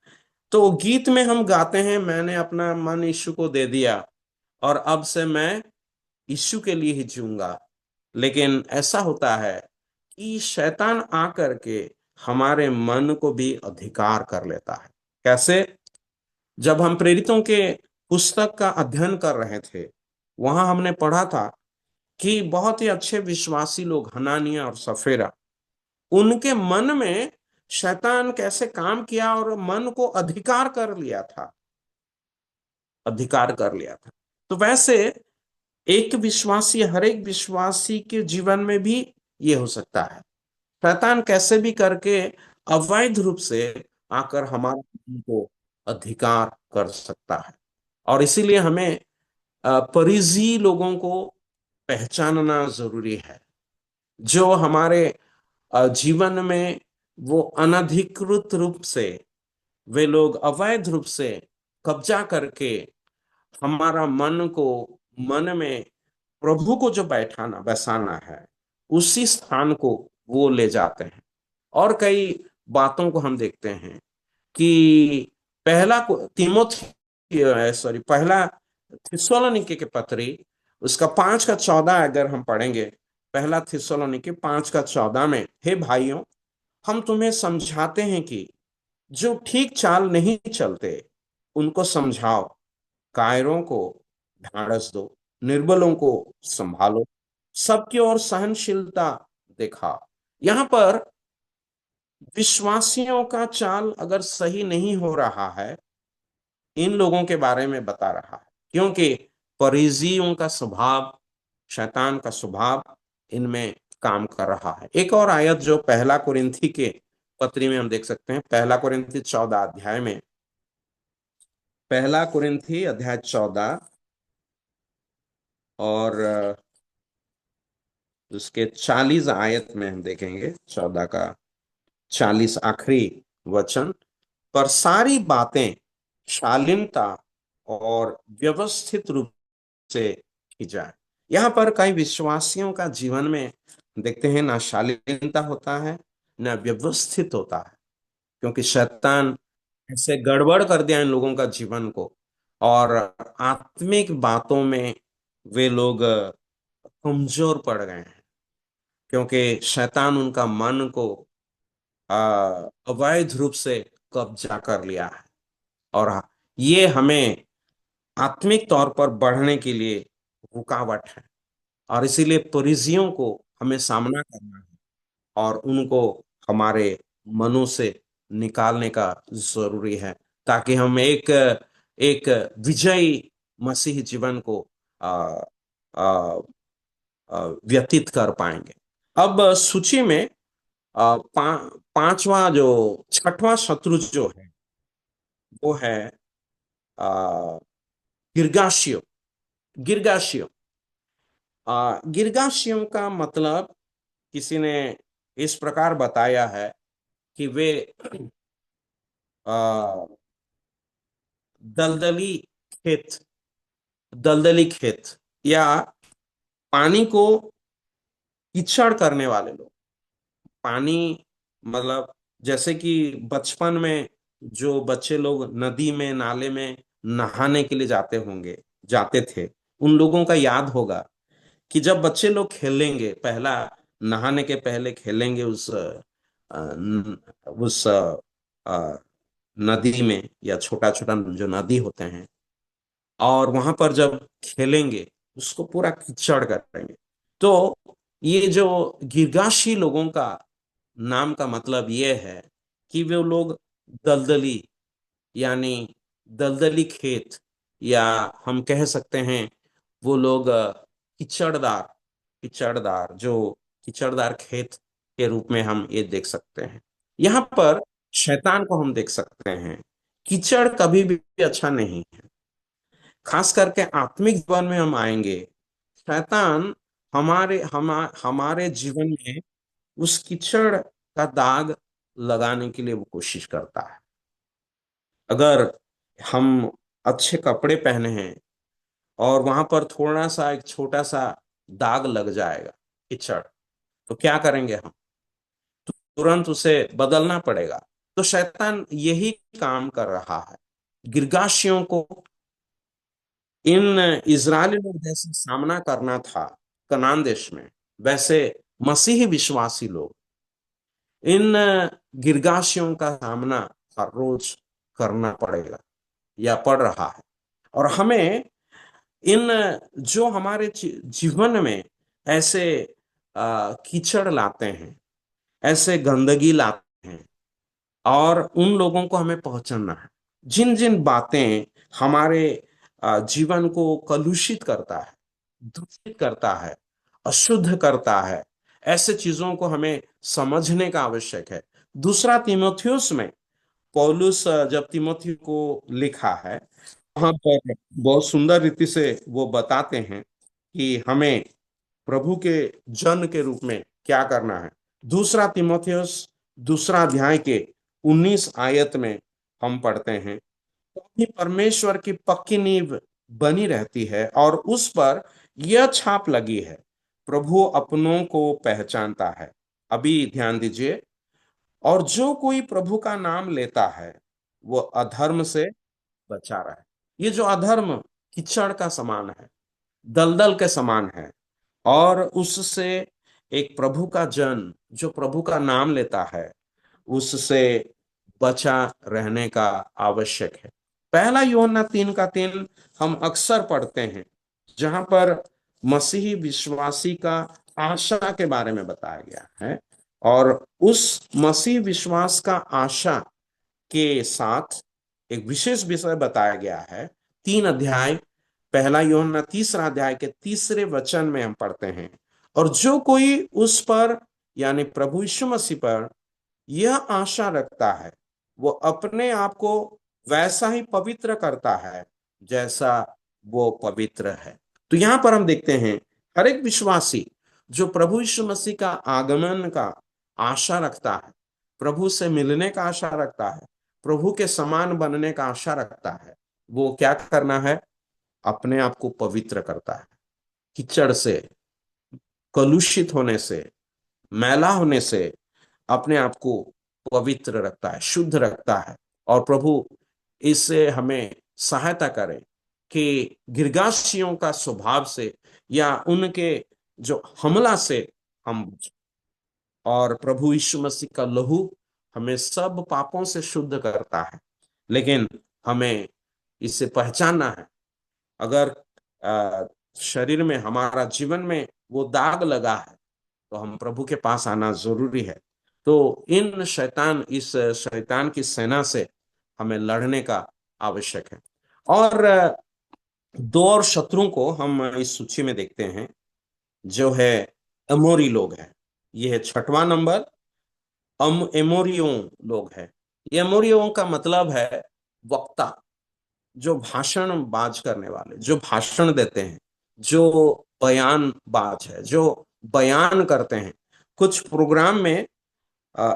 तो गीत में हम गाते हैं मैंने अपना मन यीशु को दे दिया और अब से मैं यीशु के लिए ही जीऊंगा। लेकिन ऐसा होता है कि शैतान आकर के हमारे मन को भी अधिकार कर लेता है। कैसे? जब हम प्रेरितों के पुस्तक का अध्ययन कर रहे थे, वहां हमने पढ़ा था कि बहुत ही अच्छे विश्वासी लोग हनानिया और सफेरा, उनके मन में शैतान कैसे काम किया और मन को अधिकार कर लिया था, अधिकार कर लिया था। तो वैसे एक विश्वासी, हर एक विश्वासी के जीवन में भी ये हो सकता है। शैतान कैसे भी करके अवैध रूप से आकर हमारे मन को अधिकार कर सकता है। और इसीलिए हमें परिजी लोगों को पहचानना जरूरी है, जो हमारे जीवन में वो अनधिकृत रूप से, वे लोग अवैध रूप से कब्जा करके हमारा मन को, मन में प्रभु को जो बैठाना बसाना है, उसी स्थान को वो ले जाते हैं। और कई बातों को हम देखते हैं कि पहला थिस्सलुनीके के पत्री, उसका 5 का 14 अगर हम पढ़ेंगे, पहला थिस्सलुनीके 5 का 14 में, हे भाइयों, हम तुम्हें समझाते हैं कि जो ठीक चाल नहीं चलते उनको समझाओ, कायरों को ढाढ़स दो, निर्बलों को संभालो, सबकी ओर सहनशीलता दिखाओ। यहाँ पर विश्वासियों का चाल अगर सही नहीं हो रहा है, इन लोगों के बारे में बता रहा है, क्योंकि परिजियों का स्वभाव, शैतान का स्वभाव इनमें काम कर रहा है। एक और आयत जो पहला कुरिन्थी के पत्री में हम देख सकते हैं, पहला कुरिन्थी 14 अध्याय में, पहला कुरिन्थी अध्याय 14 और उसके 40 आयत में हम देखेंगे, 14 का 40 आखिरी वचन, पर सारी बातें शालीनता और व्यवस्थित रूप से की जाए। यहाँ पर कई विश्वासियों का जीवन में देखते हैं ना शालीनता होता है ना व्यवस्थित होता है, क्योंकि शैतान ऐसे गड़बड़ कर दिया इन लोगों का जीवन को, और आत्मिक बातों में वे लोग कमजोर पड़ गए हैं, क्योंकि शैतान उनका मन को अवैध रूप से कब्जा कर लिया है। और ये हमें आत्मिक तौर पर बढ़ने के लिए रुकावट है, और इसीलिए परिजियों को हमें सामना करना है और उनको हमारे मनों से निकालने का जरूरी है, ताकि हम एक एक विजयी मसीह जीवन को आ, आ, व्यतीत कर पाएंगे। अब सूची में पांचवा जो छठवां शत्रु जो है वो है गिरगाशियो। गिरगाशियो गिरगाशियों का मतलब किसी ने इस प्रकार बताया है कि वे आ, दलदली खेत, दलदली खेत या पानी को कीचड़ करने वाले लोग। पानी मतलब जैसे कि बचपन में जो बच्चे लोग नदी में नाले में नहाने के लिए जाते थे, उन लोगों का याद होगा कि जब बच्चे लोग खेलेंगे, पहला नहाने के पहले खेलेंगे उस नदी में, या छोटा छोटा जो नदी होते हैं, और वहां पर जब खेलेंगे उसको पूरा कीचड़ करेंगे। तो ये जो गिरगाशी लोगों का नाम का मतलब ये है कि वे लोग दलदली, यानी दलदली खेत, या हम कह सकते हैं वो लोग कीचड़दार कीचड़दार जो कीचड़दार खेत के रूप में हम ये देख सकते हैं। यहाँ पर शैतान को हम देख सकते हैं। कीचड़ कभी भी अच्छा नहीं है। खास करके आत्मिक जीवन में हम आएंगे, शैतान हमारे जीवन में उस कीचड़ का दाग लगाने के लिए वो कोशिश करता है। अगर हम अच्छे कपड़े पहने हैं और वहां पर थोड़ा सा एक छोटा सा दाग लग जाएगा कीचड़, तो क्या करेंगे हम? तुरंत उसे बदलना पड़ेगा। तो शैतान यही काम कर रहा है। गिरगाशियों को इन इजरायली लोग जैसे सामना करना था कनान देश में, वैसे मसीही विश्वासी लोग इन गिरगाशियों का सामना हर रोज करना पड़ेगा या पड़ रहा है। और हमें इन जो हमारे जीवन में ऐसे कीचड़ लाते हैं, ऐसे गंदगी लाते हैं, और उन लोगों को हमें पहचानना है। जिन जिन बातें हमारे जीवन को कलुषित करता है, दूषित करता है, अशुद्ध करता है, ऐसे चीजों को हमें समझने का आवश्यक है। दूसरा तीमुथियुस में पौलुस जब तीमुथी को लिखा है, वहां पर बहुत सुंदर रीति से वो बताते हैं कि हमें प्रभु के जन के रूप में क्या करना है। दूसरा तीमुथियुस दूसरा अध्याय के 19 आयत में हम पढ़ते हैं, क्योंकि परमेश्वर की पक्की नींव बनी रहती है और उस पर यह छाप लगी है, प्रभु अपनों को पहचानता है। अभी ध्यान दीजिए, और जो कोई प्रभु का नाम लेता है वो अधर्म से बचा रहे। ये जो अधर्म कीचड़ का समान है, दलदल के समान है, और उससे एक प्रभु का जन जो प्रभु का नाम लेता है उससे बचा रहने का आवश्यक है। पहला यूहन्ना 3:3 हम अक्सर पढ़ते हैं, जहां पर मसीही विश्वासी का आशा के बारे में बताया गया है, और उस मसीह विश्वास का आशा के साथ एक विशेष विषय बताया गया है। 3 अध्याय, पहला यूहन्ना 3 अध्याय के 3 वचन में हम पढ़ते हैं, और जो कोई उस पर यानी प्रभु यीशु मसीह पर यह आशा रखता है वो अपने आप को वैसा ही पवित्र करता है जैसा वो पवित्र है। तो यहां पर हम देखते हैं हर एक विश्वासी जो प्रभु यीशु मसीह का आगमन का आशा रखता है, प्रभु से मिलने का आशा रखता है, प्रभु के समान बनने का आशा रखता है, वो क्या करना है? अपने आप को पवित्र करता है। कीचड़ से, कलुषित होने से, मैला होने से अपने आप को पवित्र रखता है, शुद्ध रखता है। और प्रभु इससे हमें सहायता करे कि गिरगाशियों का स्वभाव से या उनके जो हमला से हम बचें। और प्रभु यीशु मसीह का लहू हमें सब पापों से शुद्ध करता है, लेकिन हमें इसे पहचानना है। अगर शरीर में, हमारा जीवन में वो दाग लगा है तो हम प्रभु के पास आना जरूरी है। तो इस शैतान की सेना से हमें लड़ने का आवश्यक है। और दो और शत्रुओं को हम इस सूची में देखते हैं, जो है अमोरी लोग हैं। ये है 6वां नंबर, एमोरियों लोग हैं। ये एमोरियों का मतलब है वक्ता, जो भाषण बाज करने वाले, जो भाषण देते हैं, जो बयान बाज है, जो बयान करते हैं। कुछ प्रोग्राम में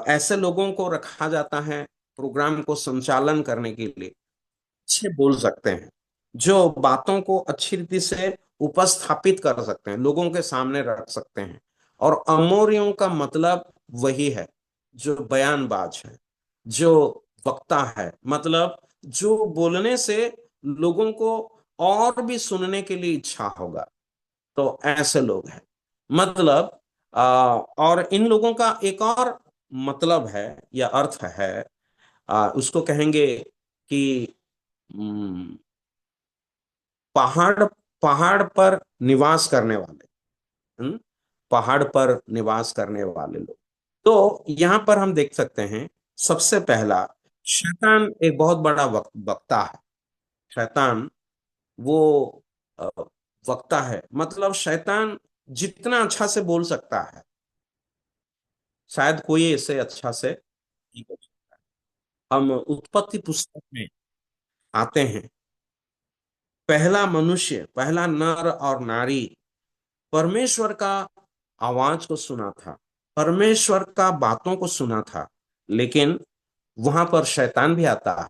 ऐसे लोगों को रखा जाता है प्रोग्राम को संचालन करने के लिए, अच्छे बोल सकते हैं, जो बातों को अच्छी रीति से उपस्थापित कर सकते हैं, लोगों के सामने रख सकते हैं। और अमोरियों का मतलब वही है, जो बयानबाज है, जो वक्ता है, मतलब जो बोलने से लोगों को और भी सुनने के लिए इच्छा होगा, तो ऐसे लोग हैं। मतलब और इन लोगों का एक और मतलब है या अर्थ है, उसको कहेंगे कि हम्म, पहाड़ पहाड़ पर निवास करने वाले। हम्म, पहाड़ पर निवास करने वाले लोग। तो यहाँ पर हम देख सकते हैं, सबसे पहला, शैतान एक बहुत बड़ा वक्ता है। शैतान वो अ, वक्ता है, मतलब शैतान जितना अच्छा से बोल सकता है, शायद कोई इसे अच्छा से नहीं बोल सकता। हम उत्पत्ति पुस्तक में आते हैं, पहला मनुष्य, पहला नर और नारी परमेश्वर का आवाज को सुना था, परमेश्वर का बातों को सुना था, लेकिन वहां पर शैतान भी आता है,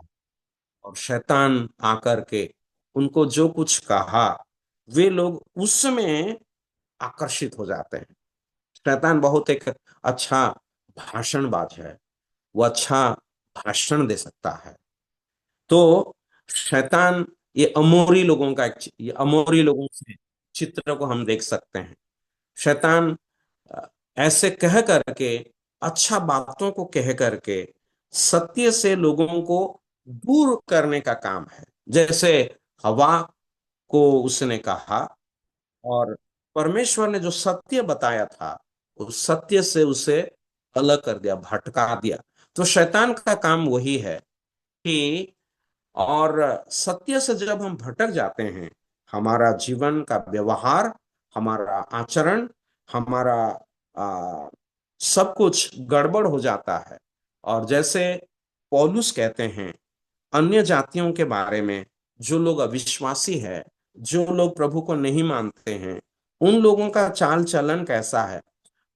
और शैतान आकर के उनको जो कुछ कहा, वे लोग उसमें आकर्षित हो जाते हैं। शैतान बहुत एक अच्छा भाषणबाज है, वो अच्छा भाषण दे सकता है। तो शैतान, ये अमोरी लोगों से चित्र को हम देख सकते हैं। शैतान अ, ऐसे कह करके, अच्छा बातों को कह करके सत्य से लोगों को दूर करने का काम है। जैसे हवा को उसने कहा, और परमेश्वर ने जो सत्य बताया था, उस सत्य से उसे अलग कर दिया, भटका दिया। तो शैतान का काम वही है कि, और सत्य से जब हम भटक जाते हैं, हमारा जीवन का व्यवहार, हमारा आचरण, हमारा आ, सब कुछ गड़बड़ हो जाता है। और जैसे पौलुस कहते हैं अन्य जातियों के बारे में, जो लोग अविश्वासी है, जो लोग प्रभु को नहीं मानते हैं, उन लोगों का चाल चलन कैसा है।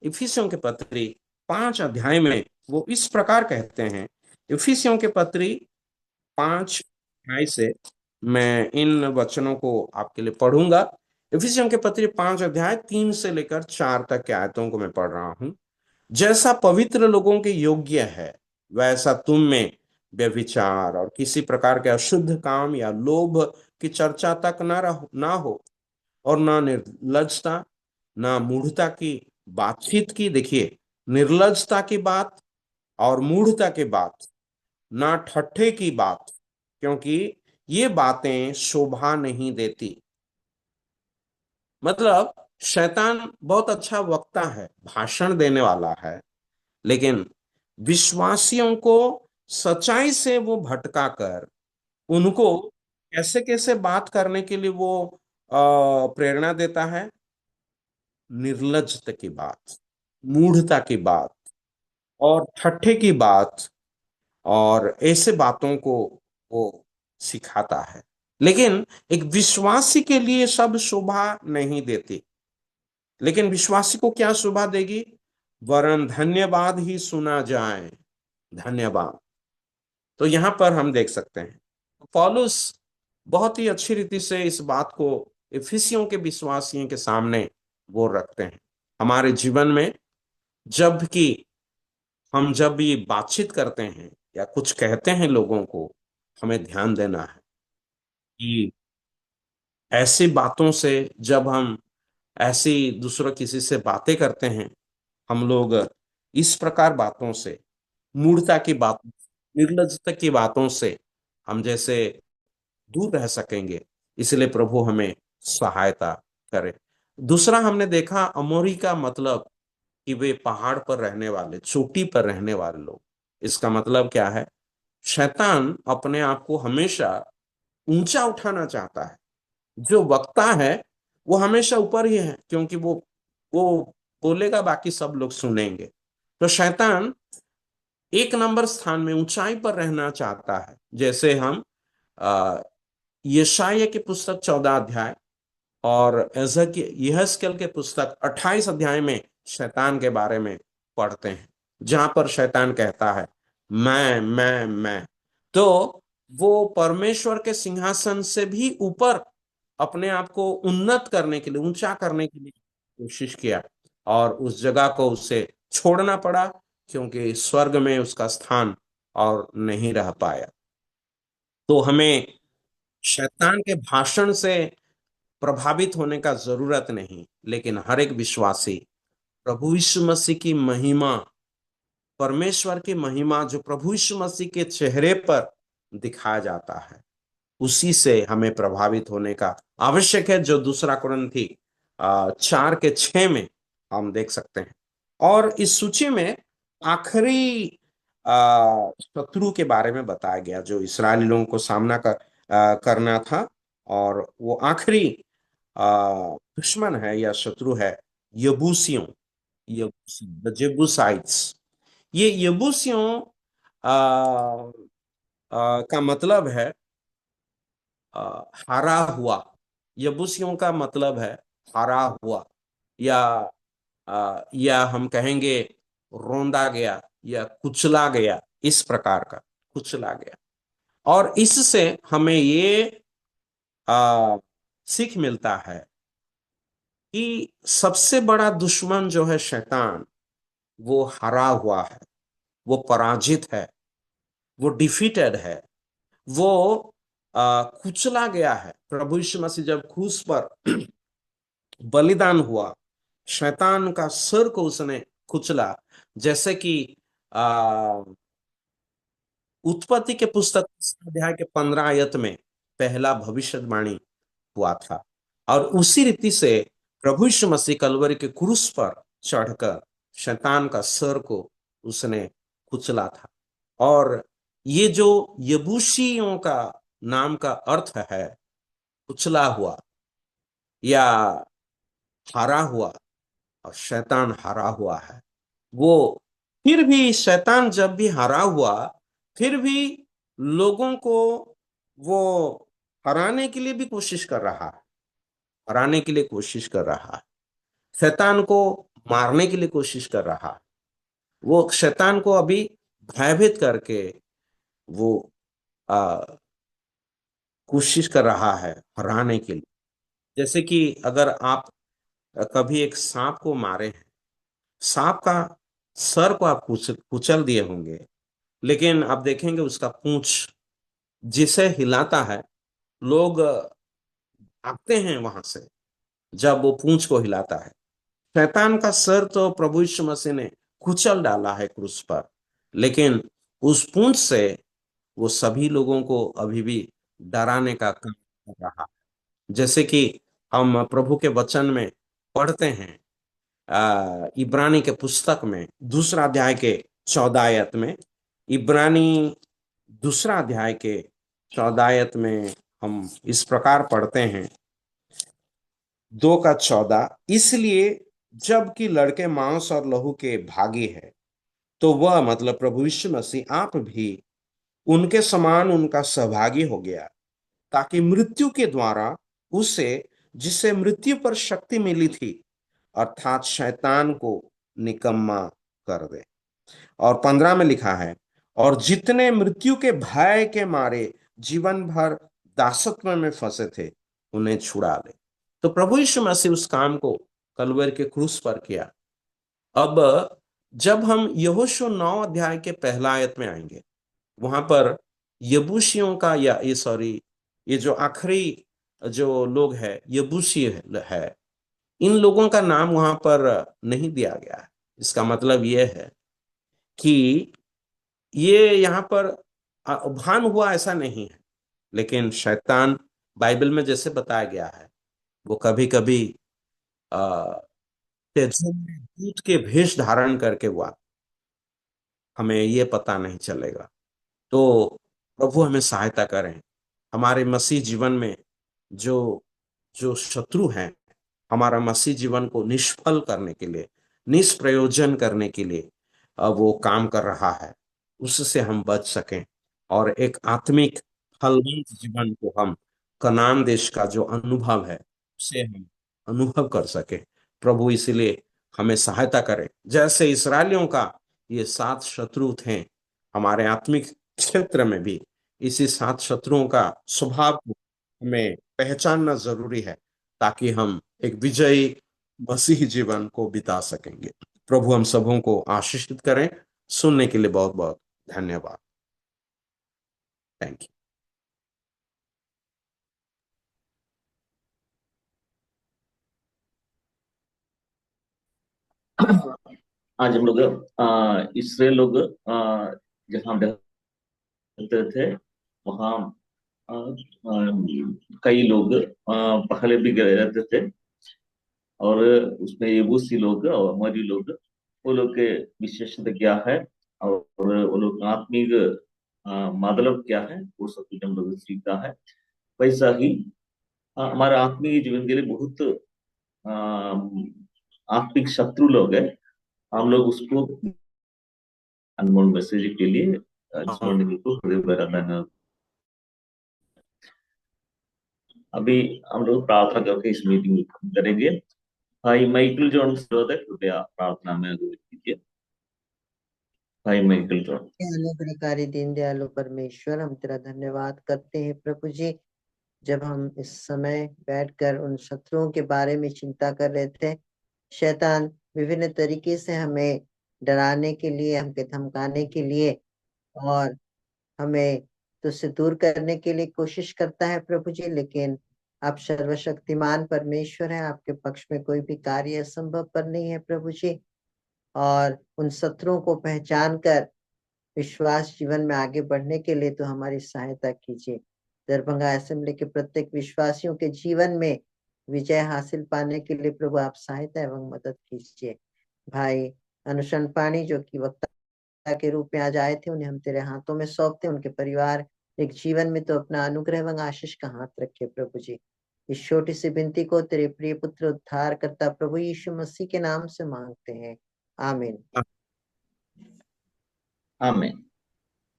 इफिसियों के पत्री 5 अध्याय में वो इस प्रकार कहते हैं। इफिसियों के पत्री 5 अध्याय से मैं इन वचनों को आपके लिए पढ़ूंगा। इफिसियों के पत्री 5 अध्याय 3 से लेकर 4 तक के आयतों को मैं पढ़ रहा हूं। जैसा पवित्र लोगों के योग्य है, वैसा तुम में व्यभिचार और किसी प्रकार के अशुद्ध काम या लोभ की चर्चा तक ना हो, और ना निर्लजता, ना मूढ़ता की बातचीत की, देखिए, निर्लजता की बात और मूढ़ता की बात, ना ठट्ठे की बात, क्योंकि ये बातें शोभा नहीं देती। मतलब शैतान बहुत अच्छा वक्ता है, भाषण देने वाला है, लेकिन विश्वासियों को सच्चाई से वो भटका कर उनको कैसे कैसे बात करने के लिए वो प्रेरणा देता है। निर्लज्जता की बात, मूढ़ता की बात और ठट्ठे की बात, और ऐसे बातों को वो सिखाता है। लेकिन एक विश्वासी के लिए सब शोभा नहीं देती। लेकिन विश्वासी को क्या शोभा देगी? वरन धन्यवाद ही सुना जाए, धन्यवाद। तो यहां पर हम देख सकते हैं पौलुस बहुत ही अच्छी रीति से इस बात को इफिसियों के विश्वासियों के सामने वो रखते हैं। हमारे जीवन में जब कि हम जब ये बातचीत करते हैं या कुछ कहते हैं लोगों को, हमें ध्यान देना है कि ऐसी बातों से, जब हम ऐसी दूसरों किसी से बातें करते हैं, हम लोग इस प्रकार बातों से, मूर्खता की बातों, निर्लज्जता की बातों से हम जैसे दूर रह सकेंगे। इसलिए प्रभु हमें सहायता करे। दूसरा हमने देखा, अमोरी का मतलब कि वे पहाड़ पर रहने वाले, चोटी पर रहने वाले लोग। इसका मतलब क्या है? शैतान अपने आप को हमेशा ऊंचा उठाना चाहता है। जो वक्ता है वो हमेशा ऊपर ही है, क्योंकि वो बोलेगा, बाकी सब लोग सुनेंगे। तो शैतान 1 नंबर स्थान में, ऊंचाई पर रहना चाहता है। जैसे हम आ, यशायाह की पुस्तक 14 अध्याय और यहेजकेल के पुस्तक 28 अध्याय में शैतान के बारे में पढ़ते हैं, जहां पर शैतान कहता है मैं। तो वो परमेश्वर के सिंहासन से भी ऊपर अपने आप को उन्नत करने के लिए, ऊंचा करने के लिए कोशिश किया, और उस जगह को उसे छोड़ना पड़ा, क्योंकि स्वर्ग में उसका स्थान और नहीं रह पाया। तो हमें शैतान के भाषण से प्रभावित होने का जरूरत नहीं, लेकिन हर एक विश्वासी प्रभु यीशु मसीह की महिमा, परमेश्वर की महिमा जो प्रभु यीशु मसीह के चेहरे पर दिखाया जाता है, उसी से हमें प्रभावित होने का आवश्यक है, जो दूसरा कुरिन्थी 4:6 में हम देख सकते हैं। और इस सूची में आखिरी शत्रु के बारे में बताया गया जो इस्राएली लोगों को सामना करना था, और वो आखिरी दुश्मन है या शत्रु है यबूसियों, द जेबूसाइट्स। ये यबूसियों का मतलब है हारा हुआ। यबूसियों का मतलब है हारा हुआ, या या हम कहेंगे रोंदा गया या कुचला गया, इस प्रकार का कुचला गया। और इससे हमें ये सीख मिलता है कि सबसे बड़ा दुश्मन जो है शैतान, वो हारा हुआ है, वो पराजित है, वो डिफीटेड है, वो कुचला गया है। प्रभु यीशु मसीह जब क्रूस पर बलिदान हुआ, शैतान का सिर को उसने कुचला। जैसे कि आ, उत्पत्ति के पुस्तक अध्याय के 15 आयत में पहला भविष्यवाणी हुआ था, और उसी रीति से प्रभु यीशु मसीह कलवरी के क्रूस पर चढ़कर शैतान का सिर को उसने कुचला था। और ये जो यबूसियों का नाम का अर्थ है कुचला हुआ या हारा हुआ, और शैतान हारा हुआ है। वो फिर भी शैतान जब भी हारा हुआ, फिर भी लोगों को वो हराने के लिए भी कोशिश कर रहा है, हराने के लिए कोशिश कर रहा है, शैतान को मारने के लिए कोशिश कर रहा है। वो शैतान को अभी भयभीत करके वो आ, कोशिश कर रहा है हराने के लिए। जैसे कि अगर आप कभी एक सांप को मारे हैं, सांप का सर को आप कुचल दिए होंगे, लेकिन आप देखेंगे उसका पूंछ जिसे हिलाता है, लोग भागते हैं वहां से जब वो पूंछ को हिलाता है। शैतान का सर तो प्रभु यीशु मसीह ने कुचल डाला है क्रूस पर, लेकिन उस पूंछ से वो सभी लोगों को अभी भी डराने का काम कर रहा है। जैसे कि हम प्रभु के वचन में पढ़ते हैं, इब्रानी के पुस्तक में 2 अध्याय के 14 आयत में, इब्रानी 2 अध्याय के 14 आयत में हम इस प्रकार पढ़ते हैं, 2 का 14, इसलिए जबकि लड़के मांस और लहू के भागी है, तो वह मतलब प्रभु यीशु मसीह आप भी उनके समान उनका सहभागी हो गया, ताकि मृत्यु के द्वारा उसे, जिसे मृत्यु पर शक्ति मिली थी, अर्थात शैतान को निकम्मा कर दे। और 15 में लिखा है, और जितने मृत्यु के भय के मारे जीवन भर दासत्व में फंसे थे, उन्हें छुड़ा ले। तो प्रभु यीशु मसीह उस काम को कलवर के क्रूस पर किया। अब जब हम यहोशू 9 अध्याय के 1 आयत में आएंगे, वहां पर यबूसियों का या ये जो आखिरी जो लोग है यबूसी है, इन लोगों का नाम वहां पर नहीं दिया गया है। इसका मतलब यह है कि ये यहाँ पर उभान हुआ ऐसा नहीं है, लेकिन शैतान बाइबल में जैसे बताया गया है, वो कभी कभी तेजों में दूत के भेष धारण करके हुआ, हमें ये पता नहीं चलेगा। तो प्रभु हमें सहायता करें, हमारे मसीह जीवन में जो जो शत्रु हैं, हमारा मसीह जीवन को निष्फल करने के लिए, निष्प्रयोजन करने के लिए वो काम कर रहा है, उससे हम बच सकें और एक आत्मिक फलवंत जीवन को हम कनान देश का जो अनुभव है उसे हम अनुभव कर सकें। प्रभु इसलिए हमें सहायता करे, जैसे इसराइलियों का ये 7 शत्रु थे, हमारे आत्मिक क्षेत्र में भी इसी 7 शत्रुओं का स्वभाव को हमें पहचानना जरूरी है, ताकि हम एक विजयी मसीही जीवन को बिता सकेंगे। प्रभु हम सबों को आशीषित करें। सुनने के लिए बहुत बहुत धन्यवाद। Thank you. आज हम लोग इसराइल लोग जहाँ रहते थे वहाँ अ, कई लोग पहले भी गए रहते थे, और उसमें यबूसी लोग और अमोरी लोग, वो लोग के विशेषता क्या है और वो लोग का आत्मिक मतलब क्या है, वो सब कुछ हम लोग सीखा है। वैसा ही हमारे आत्मिक जीवन के लिए बहुत आत्मिक शत्रु लोग हैं। हम लोग उसको अनमोल मैसेज के लिए इस मॉर्निंग को हृदय भरा धन्यवाद। अभी हम लोग प्रार्थना करके इस मीटिंग को खत्म करेंगे। भाई माइकल जॉन कृपया प्रार्थना में अगुवाई कीजिए। भाई माइकल जॉन। अनुग्रहकारी दीन दयालु परमेश्वर, हम तेरा धन्यवाद करते हैं प्रभु जी, जब हम इस समय बैठकर उन शत्रुओं के बारे में चिंता कर रहे थे। शैतान विभिन्न तरीके से हमें डराने के लिए, हमके धमकाने के लिए और हमें तुझसे दूर करने के लिए कोशिश करता है प्रभु जी, लेकिन आप सर्वशक्तिमान परमेश्वर हैं, आपके पक्ष में कोई भी कार्य असंभव पर नहीं है प्रभु जी। और उन शत्रुओं को पहचान कर विश्वास जीवन में आगे बढ़ने के लिए तो हमारी सहायता कीजिए। दरभंगा असेंबली के प्रत्येक विश्वासियों के जीवन में विजय हासिल पाने के लिए प्रभु आप सहायता एवं मदद कीजिए। भाई अनुशन पाणी जो कि वक्ता के रूप में आज आए थे, उन्हें हम तेरे हाथों में सौंपते, उनके परिवार एक जीवन में तो अपना अनुग्रह एवं आशीष का हाथ रखे प्रभु जी। इस छोटी सी विनती को तेरे प्रिय पुत्र उद्धार करता प्रभु यीशु मसीह के नाम से मांगते हैं, आमीन। आमीन।